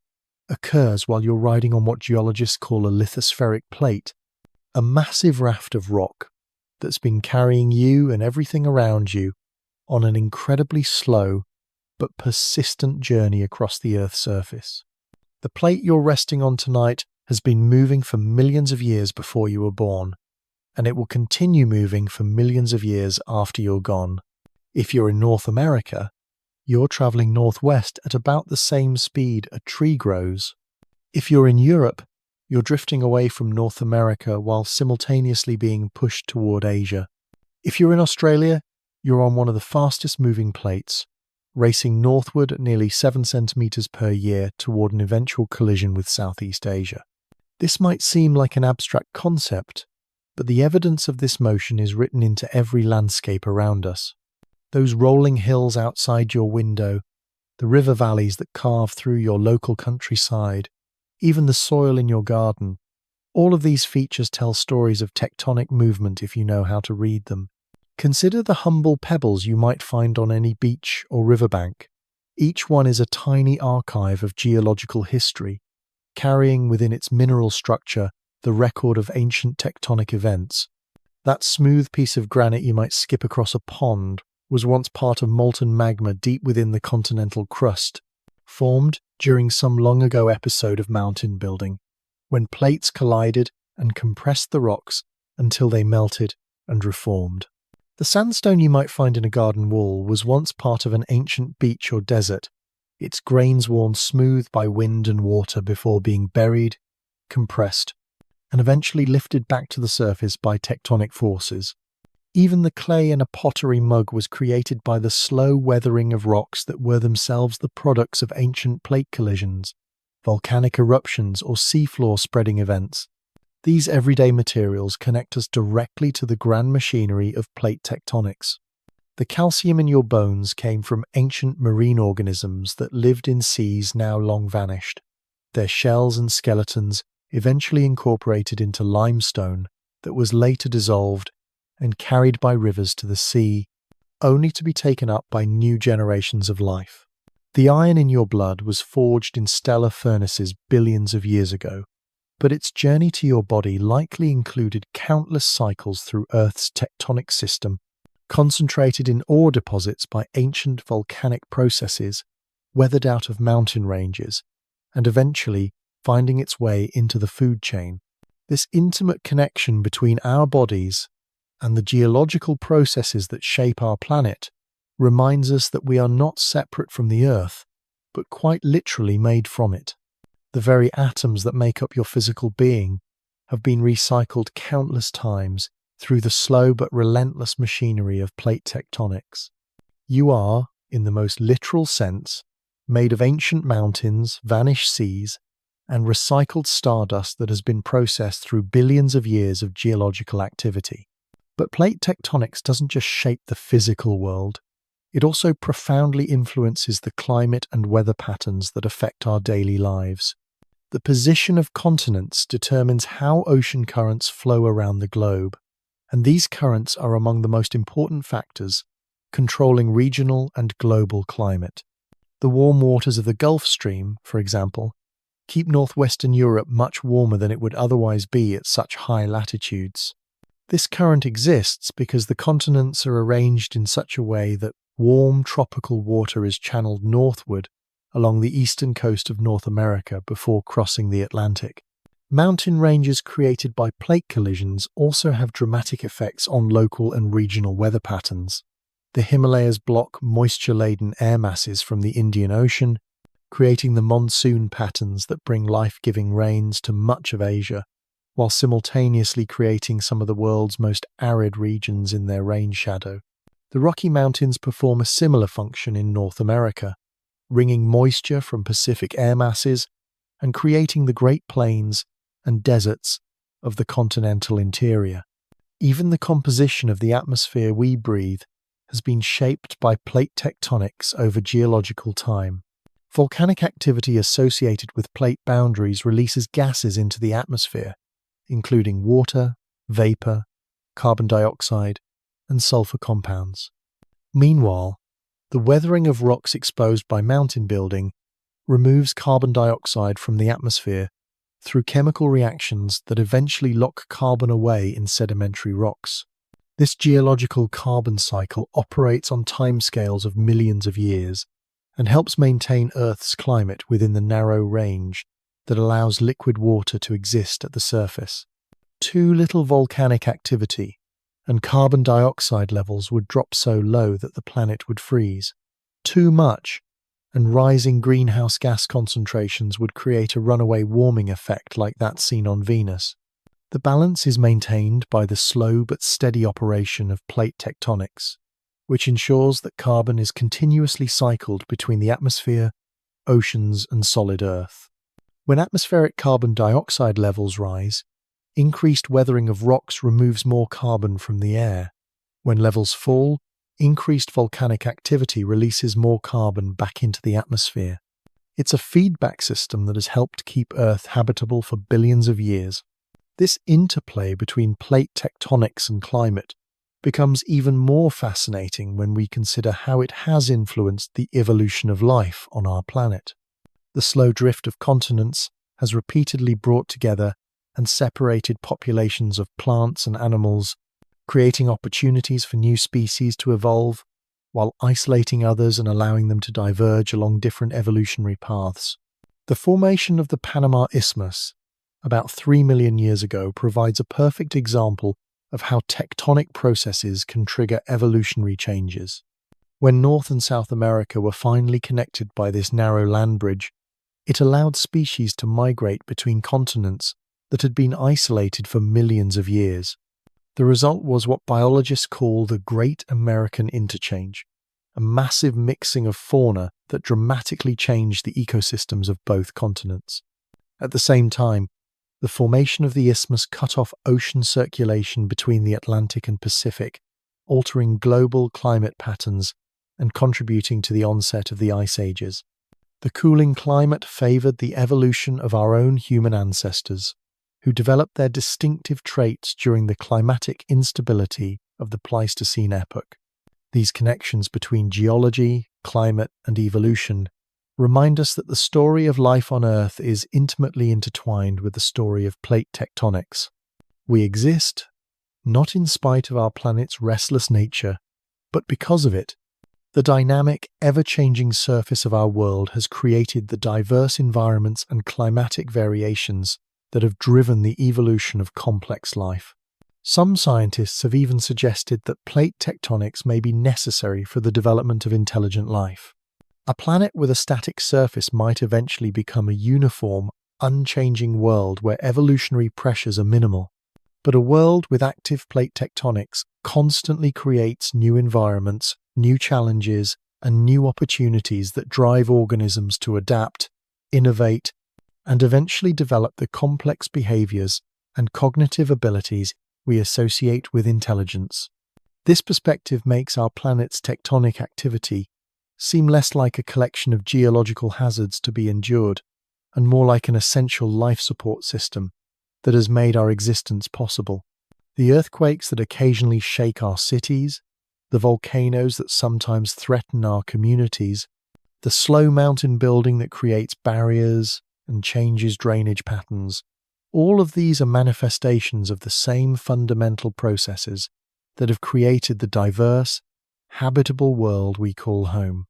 [SPEAKER 1] occurs while you're riding on what geologists call a lithospheric plate, a massive raft of rock that's been carrying you and everything around you on an incredibly slow but persistent journey across the Earth's surface. The plate you're resting on tonight has been moving for millions of years before you were born, and it will continue moving for millions of years after you're gone. If you're in North America, you're traveling northwest at about the same speed a tree grows. If you're in Europe, you're drifting away from North America while simultaneously being pushed toward Asia. If you're in Australia, you're on one of the fastest moving plates, racing northward at nearly 7 centimeters per year toward an eventual collision with Southeast Asia. This might seem like an abstract concept, but the evidence of this motion is written into every landscape around us. Those rolling hills outside your window, the river valleys that carve through your local countryside, even the soil in your garden, all of these features tell stories of tectonic movement if you know how to read them. Consider the humble pebbles you might find on any beach or riverbank. Each one is a tiny archive of geological history, carrying within its mineral structure the record of ancient tectonic events. That smooth piece of granite you might skip across a pond was once part of molten magma deep within the continental crust, formed during some long ago episode of mountain building, when plates collided and compressed the rocks until they melted and reformed. The sandstone you might find in a garden wall was once part of an ancient beach or desert, its grains worn smooth by wind and water before being buried, compressed, and eventually lifted back to the surface by tectonic forces. Even the clay in a pottery mug was created by the slow weathering of rocks that were themselves the products of ancient plate collisions, volcanic eruptions, or seafloor spreading events. These everyday materials connect us directly to the grand machinery of plate tectonics. The calcium in your bones came from ancient marine organisms that lived in seas now long vanished, their shells and skeletons eventually incorporated into limestone that was later dissolved and carried by rivers to the sea, only to be taken up by new generations of life. The iron in your blood was forged in stellar furnaces billions of years ago, but its journey to your body likely included countless cycles through Earth's tectonic system, concentrated in ore deposits by ancient volcanic processes, weathered out of mountain ranges, and eventually finding its way into the food chain. This intimate connection between our bodies and the geological processes that shape our planet reminds us that we are not separate from the Earth, but quite literally made from it. The very atoms that make up your physical being have been recycled countless times through the slow but relentless machinery of plate tectonics. You are, in the most literal sense, made of ancient mountains, vanished seas, and recycled stardust that has been processed through billions of years of geological activity. But plate tectonics doesn't just shape the physical world, it also profoundly influences the climate and weather patterns that affect our daily lives. The position of continents determines how ocean currents flow around the globe, and these currents are among the most important factors controlling regional and global climate. The warm waters of the Gulf Stream, for example, keep northwestern Europe much warmer than it would otherwise be at such high latitudes. This current exists because the continents are arranged in such a way that warm tropical water is channeled northward along the eastern coast of North America before crossing the Atlantic. Mountain ranges created by plate collisions also have dramatic effects on local and regional weather patterns. The Himalayas block moisture-laden air masses from the Indian Ocean, creating the monsoon patterns that bring life-giving rains to much of Asia, while simultaneously creating some of the world's most arid regions in their rain shadow. The Rocky Mountains perform a similar function in North America, wringing moisture from Pacific air masses and creating the Great Plains and deserts of the continental interior. Even the composition of the atmosphere we breathe has been shaped by plate tectonics over geological time. Volcanic activity associated with plate boundaries releases gases into the atmosphere, including water, vapor, carbon dioxide, and sulfur compounds. Meanwhile, the weathering of rocks exposed by mountain building removes carbon dioxide from the atmosphere through chemical reactions that eventually lock carbon away in sedimentary rocks. This geological carbon cycle operates on timescales of millions of years and helps maintain Earth's climate within the narrow range that allows liquid water to exist at the surface. Too little volcanic activity, and carbon dioxide levels would drop so low that the planet would freeze. Too much, and rising greenhouse gas concentrations would create a runaway warming effect like that seen on Venus. The balance is maintained by the slow but steady operation of plate tectonics, which ensures that carbon is continuously cycled between the atmosphere, oceans, and solid Earth. When atmospheric carbon dioxide levels rise, increased weathering of rocks removes more carbon from the air. When levels fall, increased volcanic activity releases more carbon back into the atmosphere. It's a feedback system that has helped keep Earth habitable for billions of years. This interplay between plate tectonics and climate becomes even more fascinating when we consider how it has influenced the evolution of life on our planet. The slow drift of continents has repeatedly brought together and separated populations of plants and animals, creating opportunities for new species to evolve, while isolating others and allowing them to diverge along different evolutionary paths. The formation of the Panama Isthmus about 3 million years ago provides a perfect example of how tectonic processes can trigger evolutionary changes. When North and South America were finally connected by this narrow land bridge, it allowed species to migrate between continents that had been isolated for millions of years. The result was what biologists call the Great American Interchange, a massive mixing of fauna that dramatically changed the ecosystems of both continents. At the same time, the formation of the isthmus cut off ocean circulation between the Atlantic and Pacific, altering global climate patterns and contributing to the onset of the ice ages. The cooling climate favored the evolution of our own human ancestors, who developed their distinctive traits during the climatic instability of the Pleistocene epoch. These connections between geology, climate, and evolution remind us that the story of life on Earth is intimately intertwined with the story of plate tectonics. We exist, not in spite of our planet's restless nature, but because of it. The dynamic, ever-changing surface of our world has created the diverse environments and climatic variations that have driven the evolution of complex life. Some scientists have even suggested that plate tectonics may be necessary for the development of intelligent life. A planet with a static surface might eventually become a uniform, unchanging world where evolutionary pressures are minimal. But a world with active plate tectonics constantly creates new environments, new challenges, and new opportunities that drive organisms to adapt, innovate, and eventually develop the complex behaviors and cognitive abilities we associate with intelligence. This perspective makes our planet's tectonic activity seem less like a collection of geological hazards to be endured, and more like an essential life support system that has made our existence possible. The earthquakes that occasionally shake our cities, the volcanoes that sometimes threaten our communities, the slow mountain building that creates barriers and changes drainage patterns, all of these are manifestations of the same fundamental processes that have created the diverse, habitable world we call home.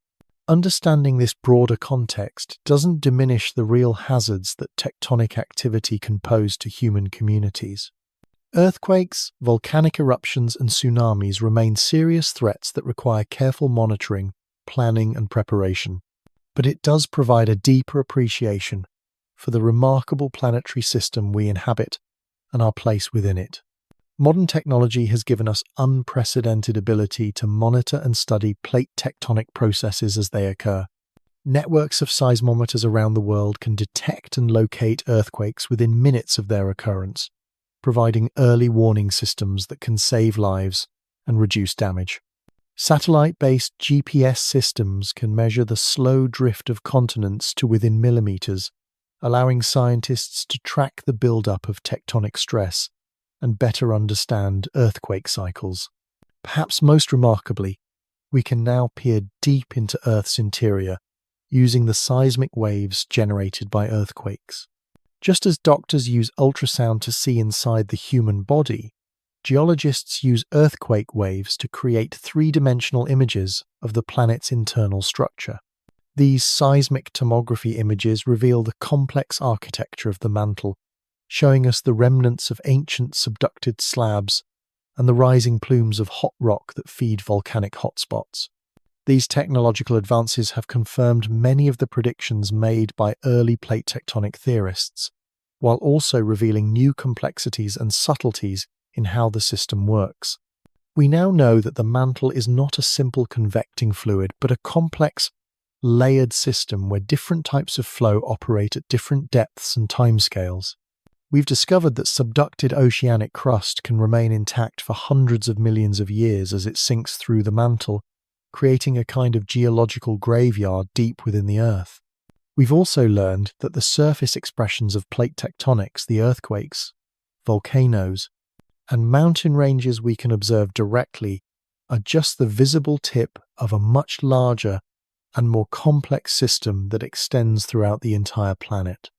[SPEAKER 1] Understanding this broader context doesn't diminish the real hazards that tectonic activity can pose to human communities. Earthquakes, volcanic eruptions, and tsunamis remain serious threats that require careful monitoring, planning, and preparation. But it does provide a deeper appreciation for the remarkable planetary system we inhabit and our place within it. Modern technology has given us unprecedented ability to monitor and study plate tectonic processes as they occur. Networks of seismometers around the world can detect and locate earthquakes within minutes of their occurrence, providing early warning systems that can save lives and reduce damage. Satellite-based GPS systems can measure the slow drift of continents to within millimeters, allowing scientists to track the buildup of tectonic stress and better understand earthquake cycles. Perhaps most remarkably, we can now peer deep into Earth's interior using the seismic waves generated by earthquakes. Just as doctors use ultrasound to see inside the human body, geologists use earthquake waves to create three-dimensional images of the planet's internal structure. These seismic tomography images reveal the complex architecture of the mantle, showing us the remnants of ancient subducted slabs and the rising plumes of hot rock that feed volcanic hotspots. These technological advances have confirmed many of the predictions made by early plate tectonic theorists, while also revealing new complexities and subtleties in how the system works. We now know that the mantle is not a simple convecting fluid, but a complex, layered system where different types of flow operate at different depths and timescales. We've discovered that subducted oceanic crust can remain intact for hundreds of millions of years as it sinks through the mantle, creating a kind of geological graveyard deep within the Earth. We've also learned that the surface expressions of plate tectonics, the earthquakes, volcanoes, and mountain ranges we can observe directly are just the visible tip of a much larger and more complex system that extends throughout the entire planet.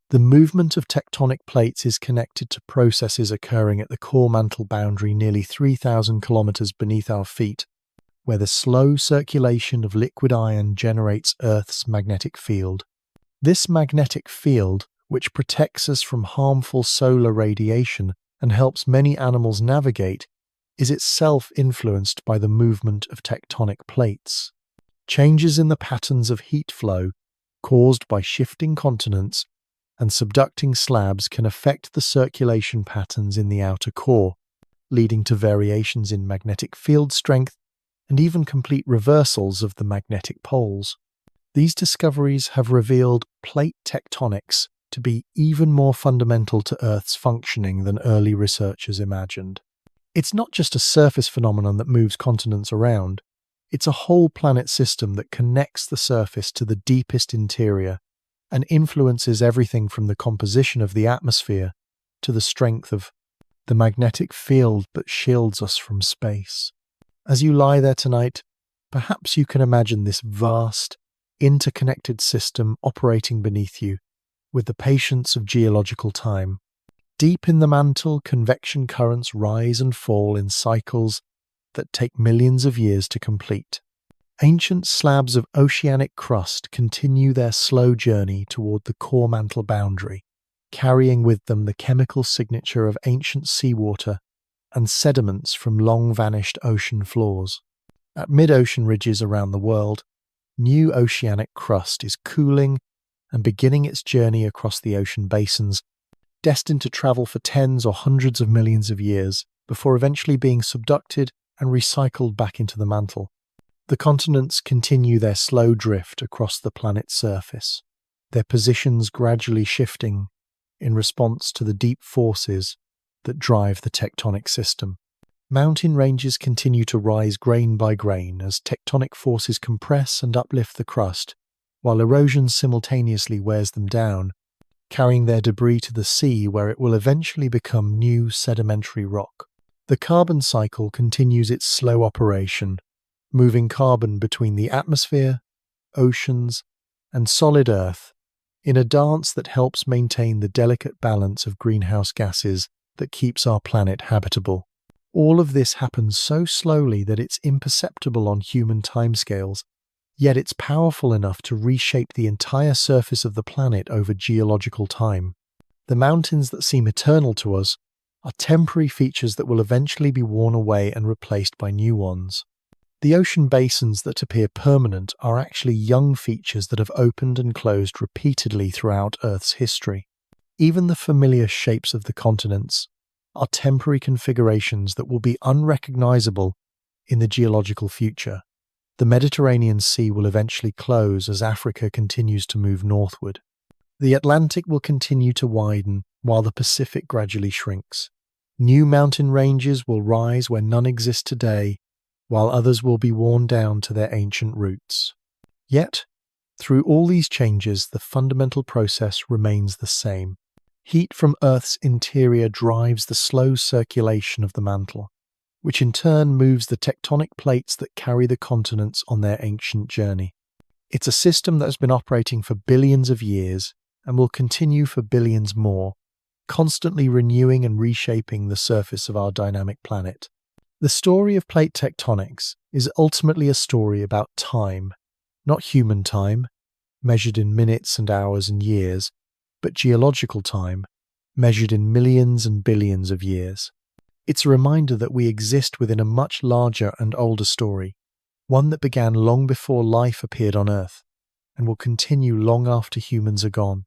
[SPEAKER 1] The movement of tectonic plates is connected to processes occurring at the core mantle boundary nearly 3,000 kilometers beneath our feet, where the slow circulation of liquid iron generates Earth's magnetic field. This magnetic field, which protects us from harmful solar radiation and helps many animals navigate, is itself influenced by the movement of tectonic plates. Changes in the patterns of heat flow caused by shifting continents and subducting slabs can affect the circulation patterns in the outer core, leading to variations in magnetic field strength and even complete reversals of the magnetic poles. These discoveries have revealed plate tectonics to be even more fundamental to Earth's functioning than early researchers imagined. It's not just a surface phenomenon that moves continents around, it's a whole planet system that connects the surface to the deepest interior and influences everything from the composition of the atmosphere to the strength of the magnetic field that shields us from space. As you lie there tonight, perhaps you can imagine this vast, interconnected system operating beneath you with the patience of geological time. Deep in the mantle, convection currents rise and fall in cycles that take millions of years to complete. Ancient slabs of oceanic crust continue their slow journey toward the core mantle boundary, carrying with them the chemical signature of ancient seawater and sediments from long-vanished ocean floors. At mid-ocean ridges around the world, new oceanic crust is cooling and beginning its journey across the ocean basins, destined to travel for tens or hundreds of millions of years before eventually being subducted and recycled back into the mantle. The continents continue their slow drift across the planet's surface, their positions gradually shifting in response to the deep forces that drive the tectonic system. Mountain ranges continue to rise grain by grain as tectonic forces compress and uplift the crust, while erosion simultaneously wears them down, carrying their debris to the sea where it will eventually become new sedimentary rock. The carbon cycle continues its slow operation, moving carbon between the atmosphere, oceans, and solid Earth in a dance that helps maintain the delicate balance of greenhouse gases that keeps our planet habitable. All of this happens so slowly that it's imperceptible on human timescales, yet it's powerful enough to reshape the entire surface of the planet over geological time. The mountains that seem eternal to us are temporary features that will eventually be worn away and replaced by new ones. The ocean basins that appear permanent are actually young features that have opened and closed repeatedly throughout Earth's history. Even the familiar shapes of the continents are temporary configurations that will be unrecognizable in the geological future. The Mediterranean Sea will eventually close as Africa continues to move northward. The Atlantic will continue to widen while the Pacific gradually shrinks. New mountain ranges will rise where none exist today, while others will be worn down to their ancient roots. Yet, through all these changes, the fundamental process remains the same. Heat from Earth's interior drives the slow circulation of the mantle, which in turn moves the tectonic plates that carry the continents on their ancient journey. It's a system that has been operating for billions of years and will continue for billions more, constantly renewing and reshaping the surface of our dynamic planet. The story of plate tectonics is ultimately a story about time, not human time, measured in minutes and hours and years, but geological time, measured in millions and billions of years. It's a reminder that we exist within a much larger and older story, one that began long before life appeared on Earth, and will continue long after humans are gone.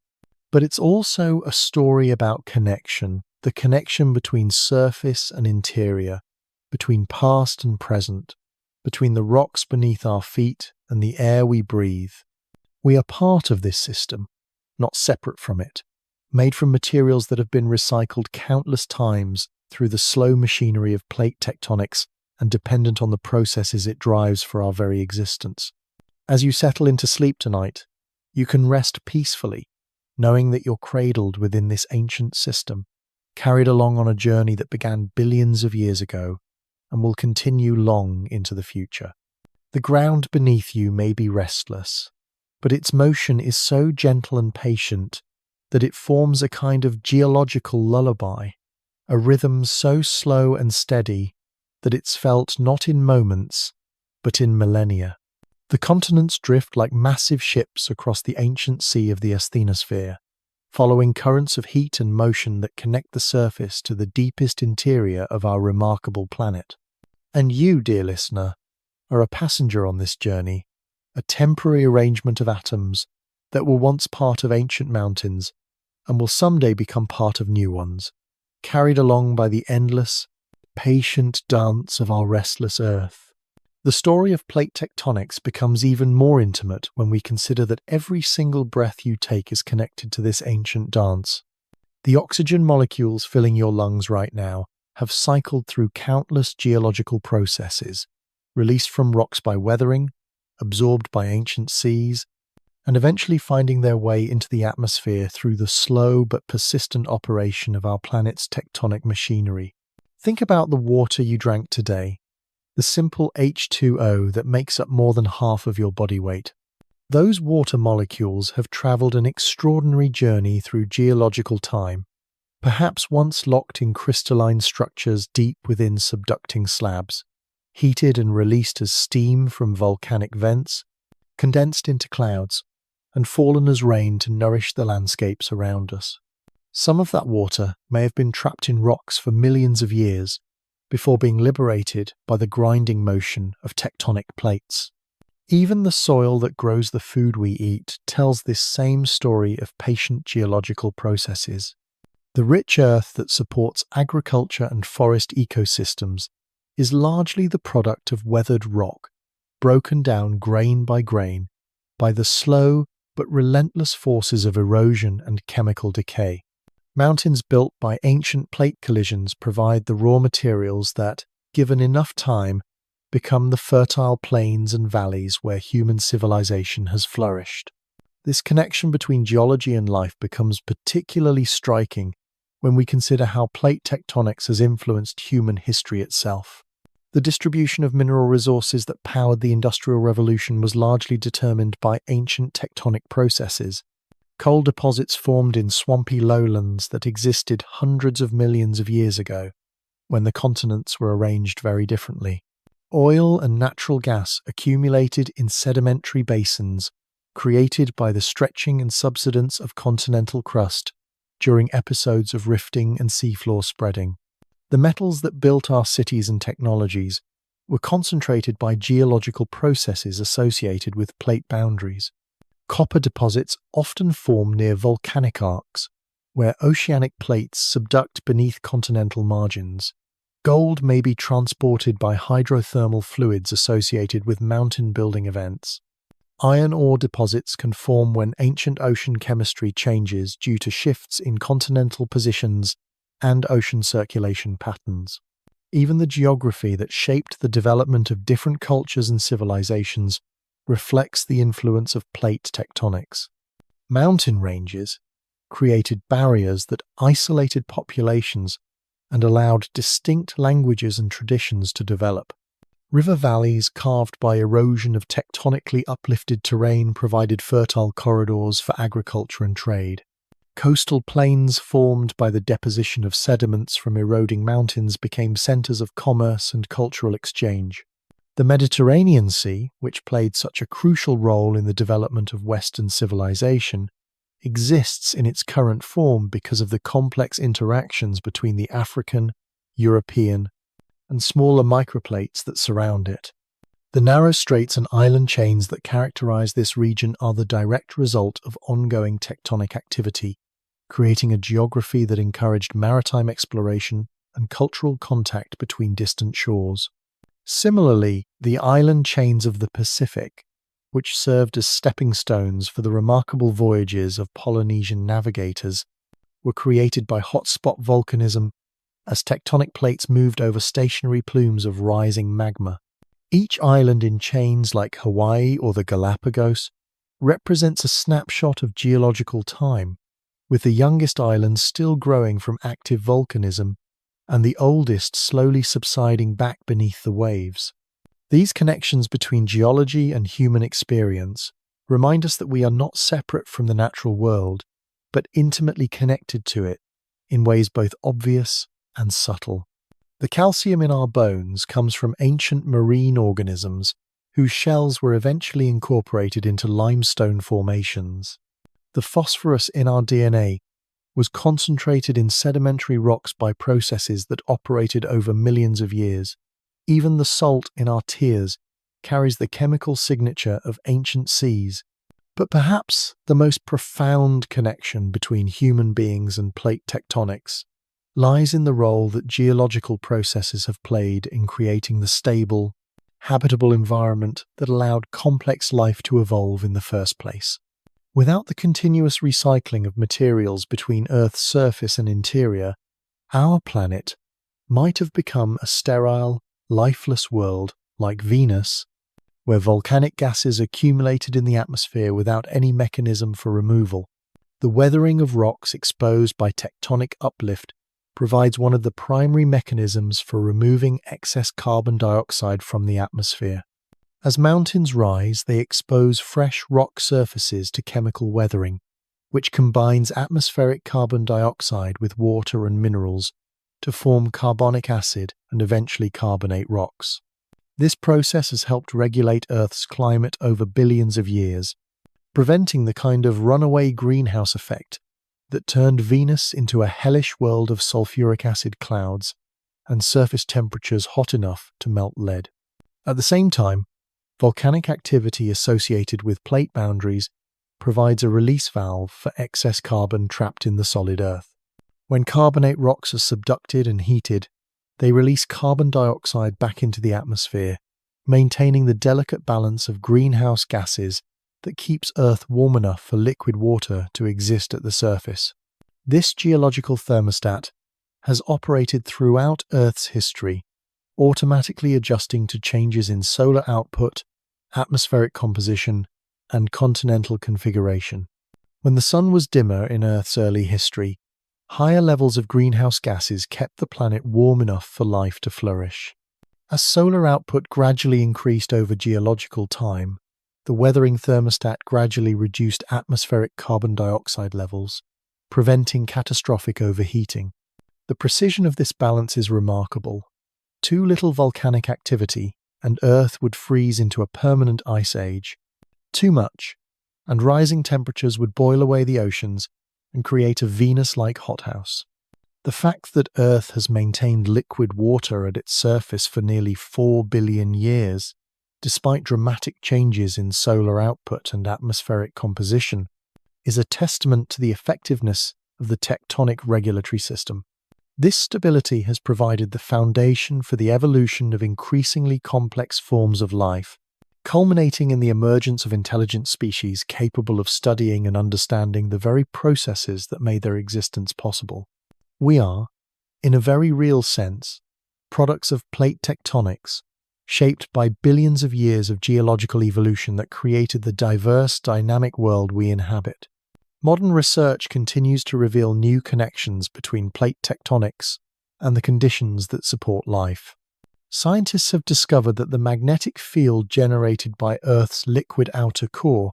[SPEAKER 1] But it's also a story about connection, the connection between surface and interior, between past and present, between the rocks beneath our feet and the air we breathe. We are part of this system, not separate from it, made from materials that have been recycled countless times through the slow machinery of plate tectonics and dependent on the processes it drives for our very existence. As you settle into sleep tonight, you can rest peacefully, knowing that you're cradled within this ancient system, carried along on a journey that began billions of years ago and will continue long into the future. The ground beneath you may be restless, but its motion is so gentle and patient that it forms a kind of geological lullaby, a rhythm so slow and steady that it's felt not in moments, but in millennia. The continents drift like massive ships across the ancient sea of the asthenosphere, following currents of heat and motion that connect the surface to the deepest interior of our remarkable planet. And you, dear listener, are a passenger on this journey, a temporary arrangement of atoms that were once part of ancient mountains and will someday become part of new ones, carried along by the endless, patient dance of our restless Earth. The story of plate tectonics becomes even more intimate when we consider that every single breath you take is connected to this ancient dance. The oxygen molecules filling your lungs right now have cycled through countless geological processes, released from rocks by weathering, absorbed by ancient seas, and eventually finding their way into the atmosphere through the slow but persistent operation of our planet's tectonic machinery. Think about the water you drank today, the simple H2O that makes up more than half of your body weight. Those water molecules have traveled an extraordinary journey through geological time, perhaps once locked in crystalline structures deep within subducting slabs, heated and released as steam from volcanic vents, condensed into clouds, and fallen as rain to nourish the landscapes around us. Some of that water may have been trapped in rocks for millions of years before being liberated by the grinding motion of tectonic plates. Even the soil that grows the food we eat tells this same story of patient geological processes. The rich earth that supports agriculture and forest ecosystems is largely the product of weathered rock, broken down grain by grain by the slow but relentless forces of erosion and chemical decay. Mountains built by ancient plate collisions provide the raw materials that, given enough time, become the fertile plains and valleys where human civilization has flourished. This connection between geology and life becomes particularly striking when we consider how plate tectonics has influenced human history itself. The distribution of mineral resources that powered the Industrial Revolution was largely determined by ancient tectonic processes. Coal deposits formed in swampy lowlands that existed hundreds of millions of years ago, when the continents were arranged very differently. Oil and natural gas accumulated in sedimentary basins, created by the stretching and subsidence of continental crust during episodes of rifting and seafloor spreading. The metals that built our cities and technologies were concentrated by geological processes associated with plate boundaries. Copper deposits often form near volcanic arcs, where oceanic plates subduct beneath continental margins. Gold may be transported by hydrothermal fluids associated with mountain-building events. Iron ore deposits can form when ancient ocean chemistry changes due to shifts in continental positions and ocean circulation patterns. Even the geography that shaped the development of different cultures and civilizations reflects the influence of plate tectonics. Mountain ranges created barriers that isolated populations and allowed distinct languages and traditions to develop. River valleys carved by erosion of tectonically uplifted terrain provided fertile corridors for agriculture and trade. Coastal plains formed by the deposition of sediments from eroding mountains became centers of commerce and cultural exchange. The Mediterranean Sea, which played such a crucial role in the development of Western civilization, exists in its current form because of the complex interactions between the African, European, and smaller microplates that surround it. The narrow straits and island chains that characterize this region are the direct result of ongoing tectonic activity, creating a geography that encouraged maritime exploration and cultural contact between distant shores. Similarly, the island chains of the Pacific, which served as stepping stones for the remarkable voyages of Polynesian navigators, were created by hotspot volcanism as tectonic plates moved over stationary plumes of rising magma. Each island in chains like Hawaii or the Galapagos represents a snapshot of geological time, with the youngest islands still growing from active volcanism and the oldest slowly subsiding back beneath the waves. These connections between geology and human experience remind us that we are not separate from the natural world, but intimately connected to it in ways both obvious and subtle. The calcium in our bones comes from ancient marine organisms whose shells were eventually incorporated into limestone formations. The phosphorus in our DNA was concentrated in sedimentary rocks by processes that operated over millions of years. Even the salt in our tears carries the chemical signature of ancient seas. But perhaps the most profound connection between human beings and plate tectonics lies in the role that geological processes have played in creating the stable, habitable environment that allowed complex life to evolve in the first place. Without the continuous recycling of materials between Earth's surface and interior, our planet might have become a sterile, lifeless world like Venus, where volcanic gases accumulated in the atmosphere without any mechanism for removal. The weathering of rocks exposed by tectonic uplift provides one of the primary mechanisms for removing excess carbon dioxide from the atmosphere. As mountains rise, they expose fresh rock surfaces to chemical weathering, which combines atmospheric carbon dioxide with water and minerals to form carbonic acid and eventually carbonate rocks. This process has helped regulate Earth's climate over billions of years, preventing the kind of runaway greenhouse effect that turned Venus into a hellish world of sulfuric acid clouds and surface temperatures hot enough to melt lead. At the same time, volcanic activity associated with plate boundaries provides a release valve for excess carbon trapped in the solid Earth. When carbonate rocks are subducted and heated, they release carbon dioxide back into the atmosphere, maintaining the delicate balance of greenhouse gases that keeps Earth warm enough for liquid water to exist at the surface. This geological thermostat has operated throughout Earth's history, automatically adjusting to changes in solar output, atmospheric composition, and continental configuration. When the sun was dimmer in Earth's early history, higher levels of greenhouse gases kept the planet warm enough for life to flourish. As solar output gradually increased over geological time, the weathering thermostat gradually reduced atmospheric carbon dioxide levels, preventing catastrophic overheating. The precision of this balance is remarkable. Too little volcanic activity, and Earth would freeze into a permanent ice age. Too much, and rising temperatures would boil away the oceans and create a Venus-like hothouse. The fact that Earth has maintained liquid water at its surface for nearly 4 billion years, despite dramatic changes in solar output and atmospheric composition, is a testament to the effectiveness of the tectonic regulatory system. This stability has provided the foundation for the evolution of increasingly complex forms of life, culminating in the emergence of intelligent species capable of studying and understanding the very processes that made their existence possible. We are, in a very real sense, products of plate tectonics, shaped by billions of years of geological evolution that created the diverse, dynamic world we inhabit. Modern research continues to reveal new connections between plate tectonics and the conditions that support life. Scientists have discovered that the magnetic field generated by Earth's liquid outer core,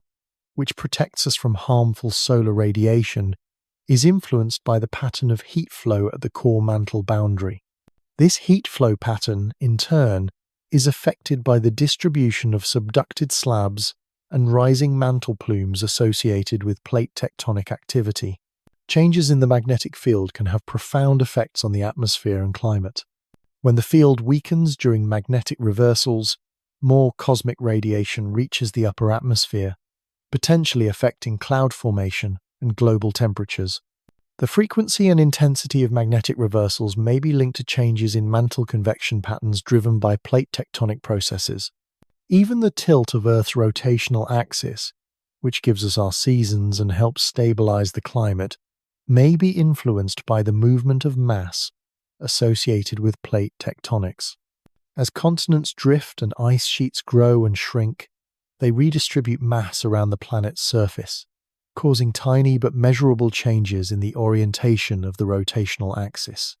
[SPEAKER 1] which protects us from harmful solar radiation, is influenced by the pattern of heat flow at the core mantle boundary. This heat flow pattern, in turn, is affected by the distribution of subducted slabs and rising mantle plumes associated with plate tectonic activity. Changes in the magnetic field can have profound effects on the atmosphere and climate. When the field weakens during magnetic reversals, more cosmic radiation reaches the upper atmosphere, potentially affecting cloud formation and global temperatures. The frequency and intensity of magnetic reversals may be linked to changes in mantle convection patterns driven by plate tectonic processes. Even the tilt of Earth's rotational axis, which gives us our seasons and helps stabilize the climate, may be influenced by the movement of mass associated with plate tectonics. As continents drift and ice sheets grow and shrink, they redistribute mass around the planet's surface, causing tiny but measurable changes in the orientation of the rotational axis.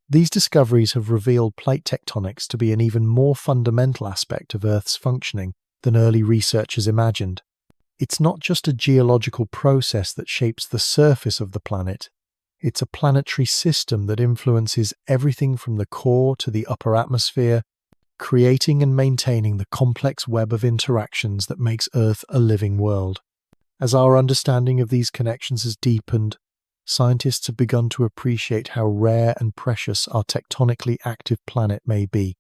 [SPEAKER 1] These discoveries have revealed plate tectonics to be an even more fundamental aspect of Earth's functioning than early researchers imagined. It's not just a geological process that shapes the surface of the planet, it's a planetary system that influences everything from the core to the upper atmosphere, creating and maintaining the complex web of interactions that makes Earth a living world. As our understanding of these connections has deepened, scientists have begun to appreciate how rare and precious our tectonically active planet may be.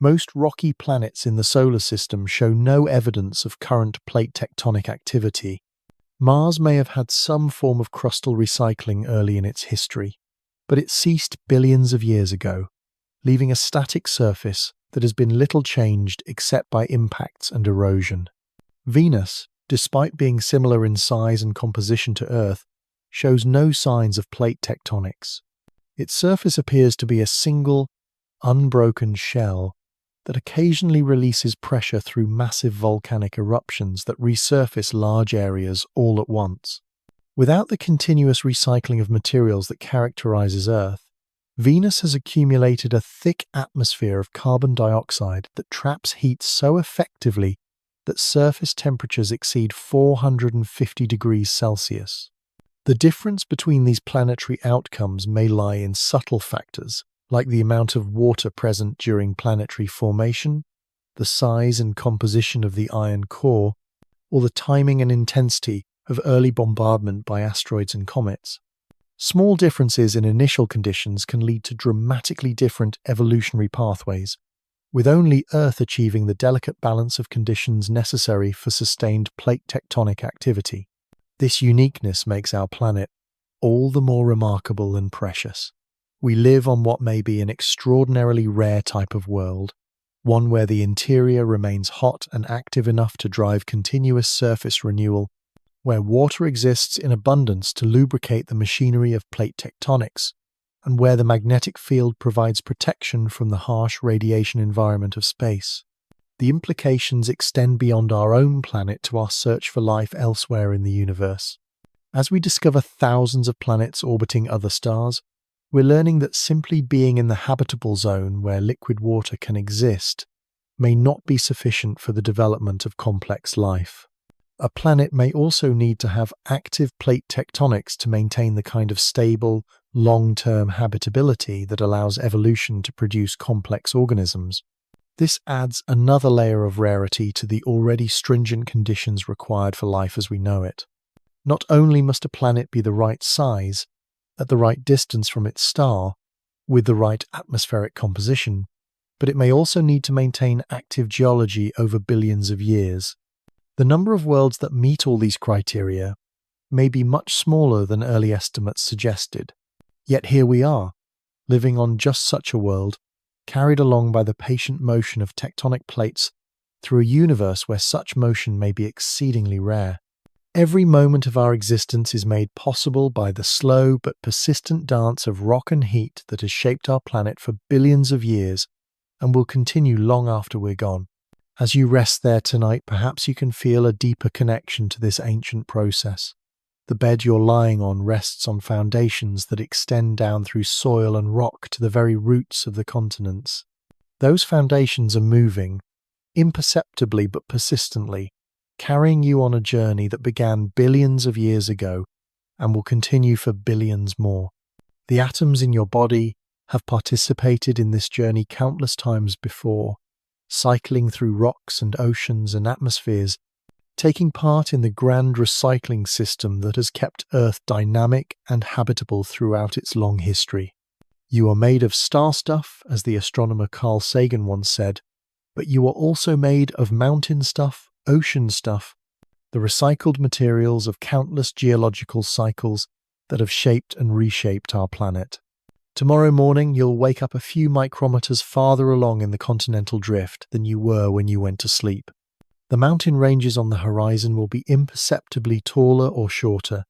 [SPEAKER 1] Most rocky planets in the solar system show no evidence of current plate tectonic activity. Mars may have had some form of crustal recycling early in its history, but it ceased billions of years ago, leaving a static surface that has been little changed except by impacts and erosion. Venus, despite being similar in size and composition to Earth, shows no signs of plate tectonics. Its surface appears to be a single, unbroken shell that occasionally releases pressure through massive volcanic eruptions that resurface large areas all at once. Without the continuous recycling of materials that characterizes Earth, Venus has accumulated a thick atmosphere of carbon dioxide that traps heat so effectively that surface temperatures exceed 450 degrees Celsius. The difference between these planetary outcomes may lie in subtle factors, like the amount of water present during planetary formation, the size and composition of the iron core, or the timing and intensity of early bombardment by asteroids and comets. Small differences in initial conditions can lead to dramatically different evolutionary pathways, with only Earth achieving the delicate balance of conditions necessary for sustained plate tectonic activity. This uniqueness makes our planet all the more remarkable and precious. We live on what may be an extraordinarily rare type of world, one where the interior remains hot and active enough to drive continuous surface renewal, where water exists in abundance to lubricate the machinery of plate tectonics, and where the magnetic field provides protection from the harsh radiation environment of space. The implications extend beyond our own planet to our search for life elsewhere in the universe. As we discover thousands of planets orbiting other stars, we're learning that simply being in the habitable zone where liquid water can exist may not be sufficient for the development of complex life. A planet may also need to have active plate tectonics to maintain the kind of stable, long-term habitability that allows evolution to produce complex organisms. This adds another layer of rarity to the already stringent conditions required for life as we know it. Not only must a planet be the right size, at the right distance from its star, with the right atmospheric composition, but it may also need to maintain active geology over billions of years. The number of worlds that meet all these criteria may be much smaller than early estimates suggested. Yet here we are, living on just such a world, carried along by the patient motion of tectonic plates through a universe where such motion may be exceedingly rare. Every moment of our existence is made possible by the slow but persistent dance of rock and heat that has shaped our planet for billions of years and will continue long after we're gone. As you rest there tonight, perhaps you can feel a deeper connection to this ancient process. The bed you're lying on rests on foundations that extend down through soil and rock to the very roots of the continents. Those foundations are moving, imperceptibly but persistently, carrying you on a journey that began billions of years ago and will continue for billions more. The atoms in your body have participated in this journey countless times before, cycling through rocks and oceans and atmospheres, taking part in the grand recycling system that has kept Earth dynamic and habitable throughout its long history. You are made of star stuff, as the astronomer Carl Sagan once said, but you are also made of mountain stuff, ocean stuff, the recycled materials of countless geological cycles that have shaped and reshaped our planet. Tomorrow morning, you'll wake up a few micrometers farther along in the continental drift than you were when you went to sleep. The mountain ranges on the horizon will be imperceptibly taller or shorter,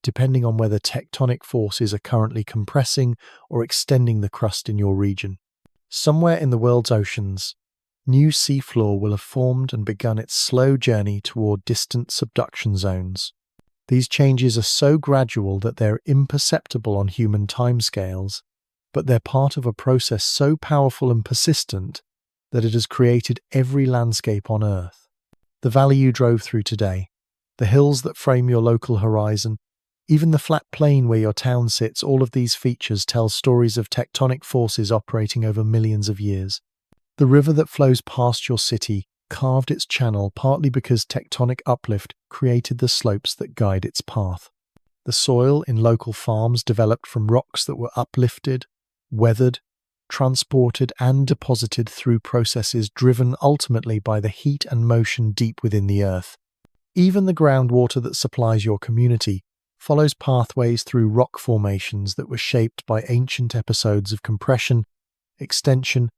[SPEAKER 1] depending on whether tectonic forces are currently compressing or extending the crust in your region. Somewhere in the world's oceans, new seafloor will have formed and begun its slow journey toward distant subduction zones. These changes are so gradual that they're imperceptible on human timescales, but they're part of a process so powerful and persistent that it has created every landscape on Earth. The valley you drove through today, the hills that frame your local horizon, even the flat plain where your town sits, all of these features tell stories of tectonic forces operating over millions of years. The river that flows past your city carved its channel partly because tectonic uplift created the slopes that guide its path. The soil in local farms developed from rocks that were uplifted, weathered, transported and deposited through processes driven ultimately by the heat and motion deep within the earth. Even the groundwater that supplies your community follows pathways through rock formations that were shaped by ancient episodes of compression, extension,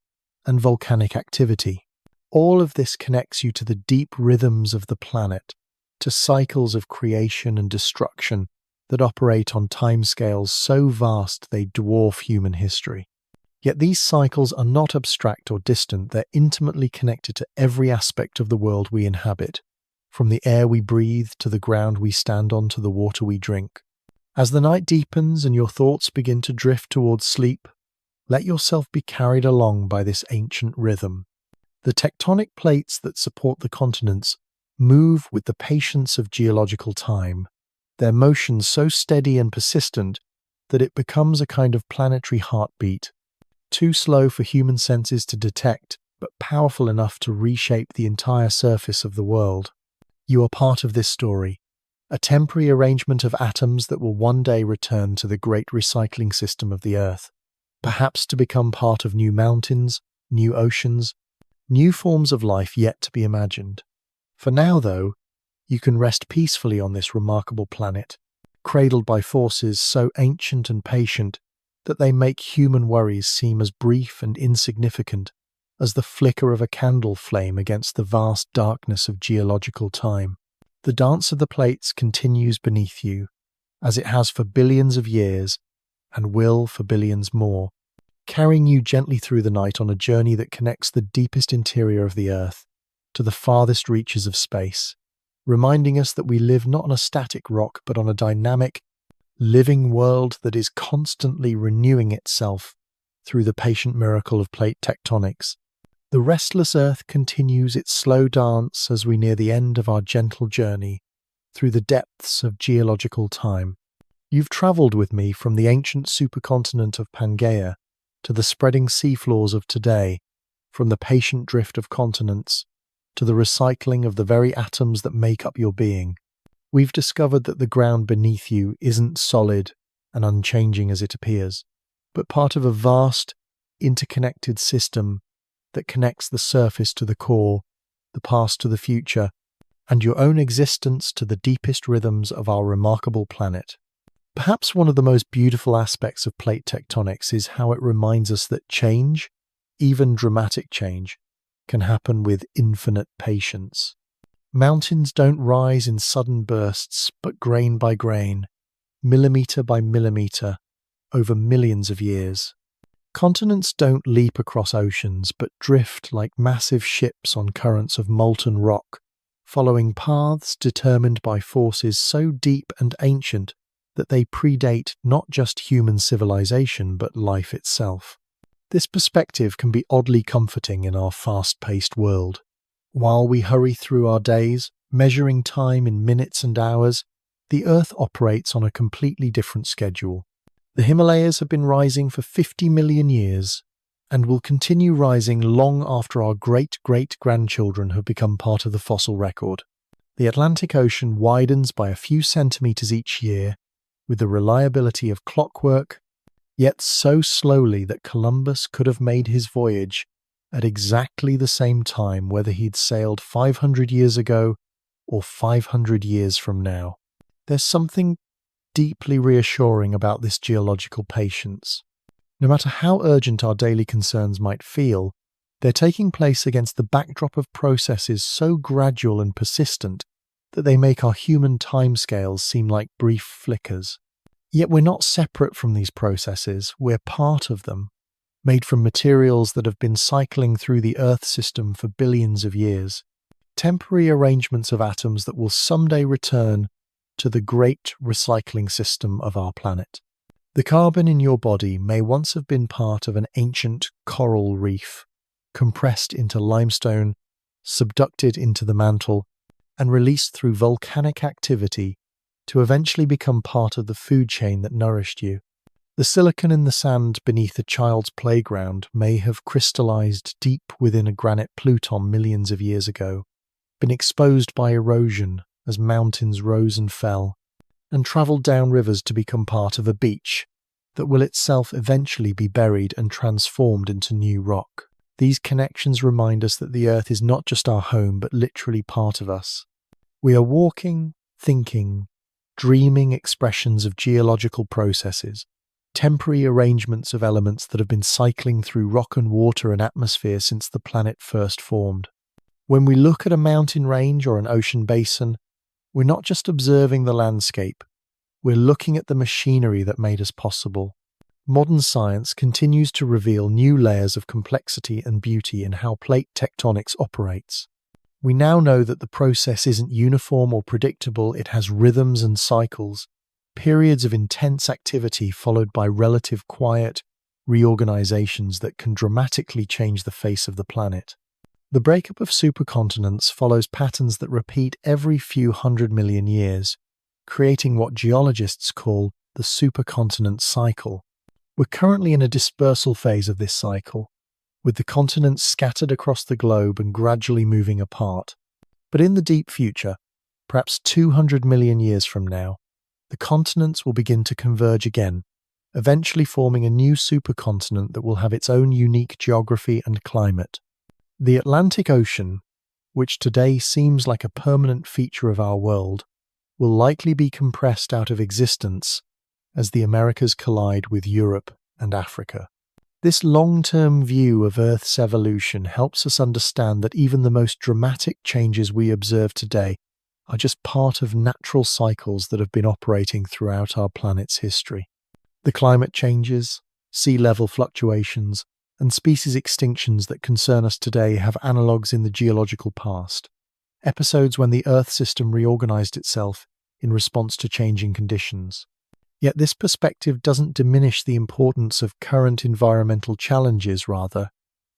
[SPEAKER 1] and volcanic activity. All of this connects you to the deep rhythms of the planet, to cycles of creation and destruction that operate on timescales so vast they dwarf human history. Yet these cycles are not abstract or distant, they're intimately connected to every aspect of the world we inhabit, from the air we breathe to the ground we stand on to the water we drink. As the night deepens and your thoughts begin to drift towards sleep, let yourself be carried along by this ancient rhythm. The tectonic plates that support the continents move with the patience of geological time, their motion so steady and persistent that it becomes a kind of planetary heartbeat, too slow for human senses to detect, but powerful enough to reshape the entire surface of the world. You are part of this story, a temporary arrangement of atoms that will one day return to the great recycling system of the Earth, perhaps to become part of new mountains, new oceans, new forms of life yet to be imagined. For now, though, you can rest peacefully on this remarkable planet, cradled by forces so ancient and patient that they make human worries seem as brief and insignificant as the flicker of a candle flame against the vast darkness of geological time. The dance of the plates continues beneath you, as it has for billions of years, and will for billions more, carrying you gently through the night on a journey that connects the deepest interior of the Earth to the farthest reaches of space, reminding us that we live not on a static rock but on a dynamic, living world that is constantly renewing itself through the patient miracle of plate tectonics. The restless Earth continues its slow dance as we near the end of our gentle journey through the depths of geological time. You've travelled with me from the ancient supercontinent of Pangaea to the spreading seafloors of today, from the patient drift of continents to the recycling of the very atoms that make up your being. We've discovered that the ground beneath you isn't solid and unchanging as it appears, but part of a vast, interconnected system that connects the surface to the core, the past to the future, and your own existence to the deepest rhythms of our remarkable planet. Perhaps one of the most beautiful aspects of plate tectonics is how it reminds us that change, even dramatic change, can happen with infinite patience. Mountains don't rise in sudden bursts, but grain by grain, millimeter by millimeter, over millions of years. Continents don't leap across oceans, but drift like massive ships on currents of molten rock, following paths determined by forces so deep and ancient that they predate not just human civilization but life itself. This perspective can be oddly comforting in our fast-paced world. While we hurry through our days, measuring time in minutes and hours, the Earth operates on a completely different schedule. The Himalayas have been rising for 50 million years and will continue rising long after our great-great-grandchildren have become part of the fossil record. The Atlantic Ocean widens by a few centimeters each year with the reliability of clockwork, yet so slowly that Columbus could have made his voyage at exactly the same time whether he'd sailed 500 years ago or 500 years from now. There's something deeply reassuring about this geological patience. No matter how urgent our daily concerns might feel, they're taking place against the backdrop of processes so gradual and persistent that they make our human timescales seem like brief flickers. Yet we're not separate from these processes, we're part of them, made from materials that have been cycling through the Earth system for billions of years, temporary arrangements of atoms that will someday return to the great recycling system of our planet. The carbon in your body may once have been part of an ancient coral reef, compressed into limestone, subducted into the mantle, and released through volcanic activity to eventually become part of the food chain that nourished you. The silicon in the sand beneath a child's playground may have crystallized deep within a granite pluton millions of years ago, been exposed by erosion as mountains rose and fell, and travelled down rivers to become part of a beach that will itself eventually be buried and transformed into new rock. These connections remind us that the Earth is not just our home, but literally part of us. We are walking, thinking, dreaming expressions of geological processes, temporary arrangements of elements that have been cycling through rock and water and atmosphere since the planet first formed. When we look at a mountain range or an ocean basin, we're not just observing the landscape, we're looking at the machinery that made us possible. Modern science continues to reveal new layers of complexity and beauty in how plate tectonics operates. We now know that the process isn't uniform or predictable, it has rhythms and cycles, periods of intense activity followed by relative quiet reorganizations that can dramatically change the face of the planet. The breakup of supercontinents follows patterns that repeat every few 100 million years, creating what geologists call the supercontinent cycle. We're currently in a dispersal phase of this cycle, with the continents scattered across the globe and gradually moving apart. But in the deep future, perhaps 200 million years from now, the continents will begin to converge again, eventually forming a new supercontinent that will have its own unique geography and climate. The Atlantic Ocean, which today seems like a permanent feature of our world, will likely be compressed out of existence as the Americas collide with Europe and Africa. This long-term view of Earth's evolution helps us understand that even the most dramatic changes we observe today are just part of natural cycles that have been operating throughout our planet's history. The climate changes, sea level fluctuations, and species extinctions that concern us today have analogues in the geological past, episodes when the Earth system reorganized itself in response to changing conditions. Yet this perspective doesn't diminish the importance of current environmental challenges, rather,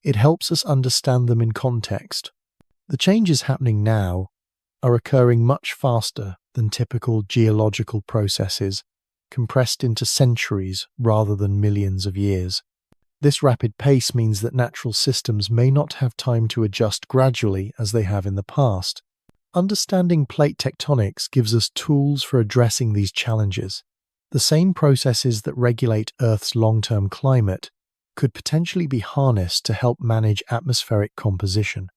[SPEAKER 1] it helps us understand them in context. The changes happening now are occurring much faster than typical geological processes, compressed into centuries rather than millions of years. This rapid pace means that natural systems may not have time to adjust gradually as they have in the past. Understanding plate tectonics gives us tools for addressing these challenges. The same processes that regulate Earth's long-term climate could potentially be harnessed to help manage atmospheric composition.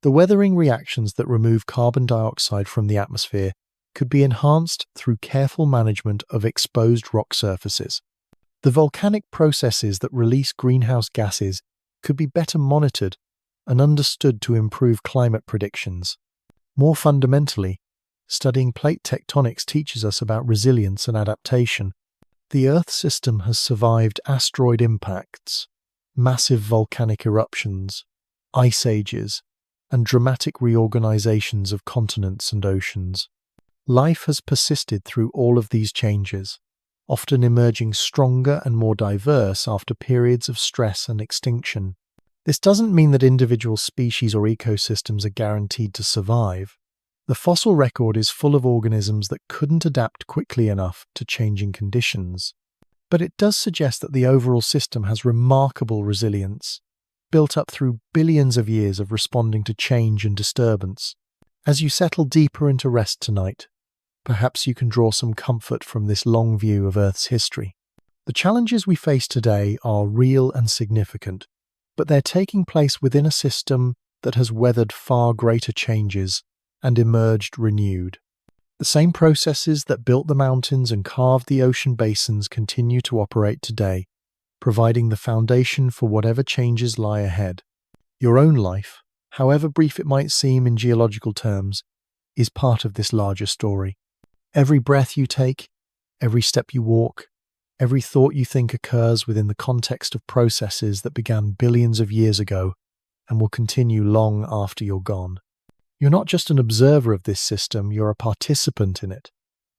[SPEAKER 1] The weathering reactions that remove carbon dioxide from the atmosphere could be enhanced through careful management of exposed rock surfaces. The volcanic processes that release greenhouse gases could be better monitored and understood to improve climate predictions. More fundamentally, studying plate tectonics teaches us about resilience and adaptation. The Earth system has survived asteroid impacts, massive volcanic eruptions, ice ages, and dramatic reorganizations of continents and oceans. Life has persisted through all of these changes, often emerging stronger and more diverse after periods of stress and extinction. This doesn't mean that individual species or ecosystems are guaranteed to survive. The fossil record is full of organisms that couldn't adapt quickly enough to changing conditions. But it does suggest that the overall system has remarkable resilience, built up through billions of years of responding to change and disturbance. As you settle deeper into rest tonight, perhaps you can draw some comfort from this long view of Earth's history. The challenges we face today are real and significant, but they're taking place within a system that has weathered far greater changes and emerged renewed. The same processes that built the mountains and carved the ocean basins continue to operate today, providing the foundation for whatever changes lie ahead. Your own life, however brief it might seem in geological terms, is part of this larger story. Every breath you take, every step you walk, every thought you think occurs within the context of processes that began billions of years ago and will continue long after you're gone. You're not just an observer of this system, you're a participant in it,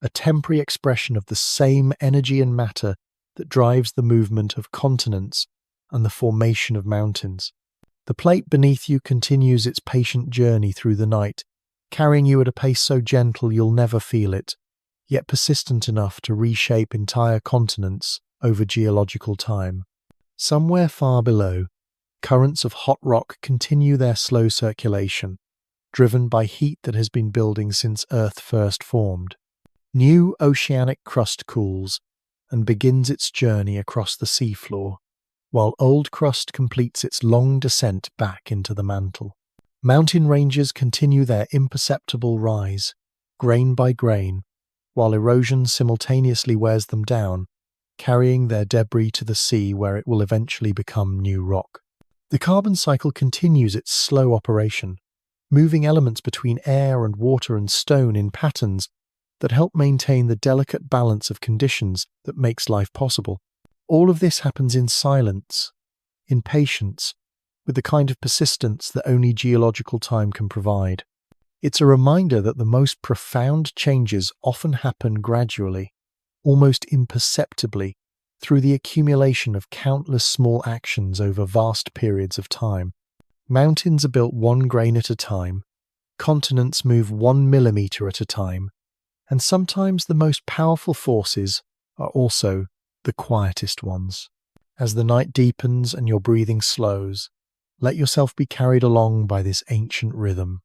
[SPEAKER 1] a temporary expression of the same energy and matter that drives the movement of continents and the formation of mountains. The plate beneath you continues its patient journey through the night, carrying you at a pace so gentle you'll never feel it, yet persistent enough to reshape entire continents over geological time. Somewhere far below, currents of hot rock continue their slow circulation, driven by heat that has been building since Earth first formed. New oceanic crust cools and begins its journey across the seafloor, while old crust completes its long descent back into the mantle. Mountain ranges continue their imperceptible rise, grain by grain, while erosion simultaneously wears them down, carrying their debris to the sea where it will eventually become new rock. The carbon cycle continues its slow operation, moving elements between air and water and stone in patterns that help maintain the delicate balance of conditions that makes life possible. All of this happens in silence, in patience, with the kind of persistence that only geological time can provide. It's a reminder that the most profound changes often happen gradually, almost imperceptibly, through the accumulation of countless small actions over vast periods of time. Mountains are built 1 grain at a time, continents move 1 millimeter at a time, and sometimes the most powerful forces are also the quietest ones. As the night deepens and your breathing slows, let yourself be carried along by this ancient rhythm.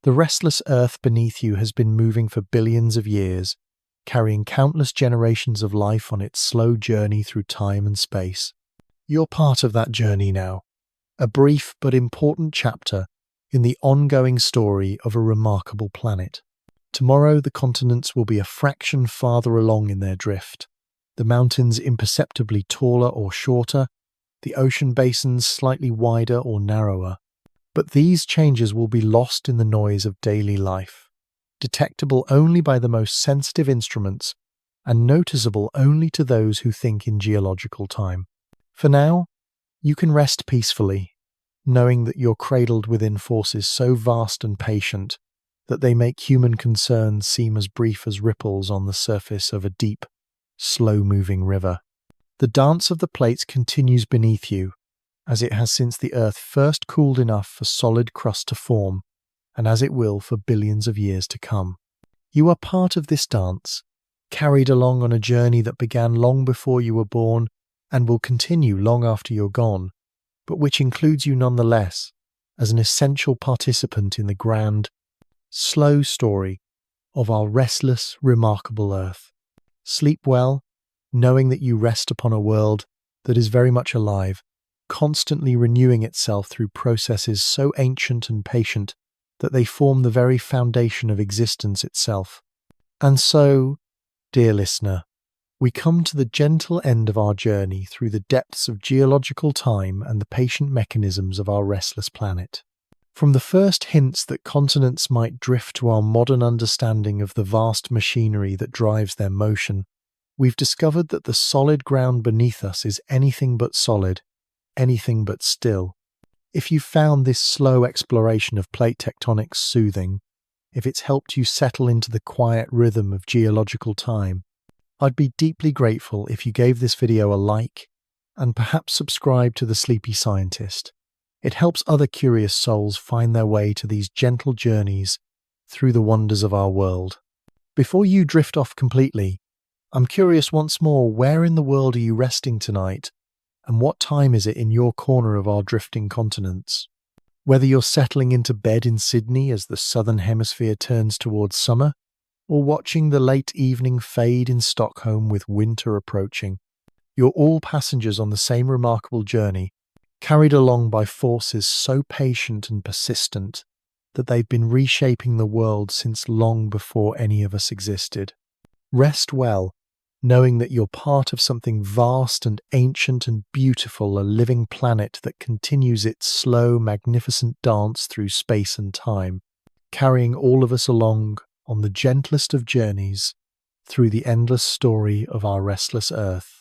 [SPEAKER 1] The restless earth beneath you has been moving for billions of years, carrying countless generations of life on its slow journey through time and space. You're part of that journey now, a brief but important chapter in the ongoing story of a remarkable planet. Tomorrow the continents will be a fraction farther along in their drift, the mountains imperceptibly taller or shorter, the ocean basins slightly wider or narrower. But these changes will be lost in the noise of daily life, detectable only by the most sensitive instruments and noticeable only to those who think in geological time. For now, you can rest peacefully, knowing that you're cradled within forces so vast and patient that they make human concerns seem as brief as ripples on the surface of a deep, slow-moving river. The dance of the plates continues beneath you, as it has since the Earth first cooled enough for solid crust to form, and as it will for billions of years to come. You are part of this dance, carried along on a journey that began long before you were born and will continue long after you're gone, but which includes you nonetheless as an essential participant in the grand, slow story of our restless, remarkable Earth. Sleep well, knowing that you rest upon a world that is very much alive, constantly renewing itself through processes so ancient and patient that they form the very foundation of existence itself. And so, dear listener, we come to the gentle end of our journey through the depths of geological time and the patient mechanisms of our restless planet. From the first hints that continents might drift to our modern understanding of the vast machinery that drives their motion, we've discovered that the solid ground beneath us is anything but solid, anything but still. If you've found this slow exploration of plate tectonics soothing, if it's helped you settle into the quiet rhythm of geological time, I'd be deeply grateful if you gave this video a like and perhaps subscribe to The Sleepy Scientist. It helps other curious souls find their way to these gentle journeys through the wonders of our world. Before you drift off completely, I'm curious once more, where in the world are you resting tonight, and what time is it in your corner of our drifting continents? Whether you're settling into bed in Sydney as the southern hemisphere turns towards summer, or watching the late evening fade in Stockholm with winter approaching, you're all passengers on the same remarkable journey, carried along by forces so patient and persistent that they've been reshaping the world since long before any of us existed. Rest well, knowing that you're part of something vast and ancient and beautiful, a living planet that continues its slow, magnificent dance through space and time, carrying all of us along on the gentlest of journeys through the endless story of our restless Earth.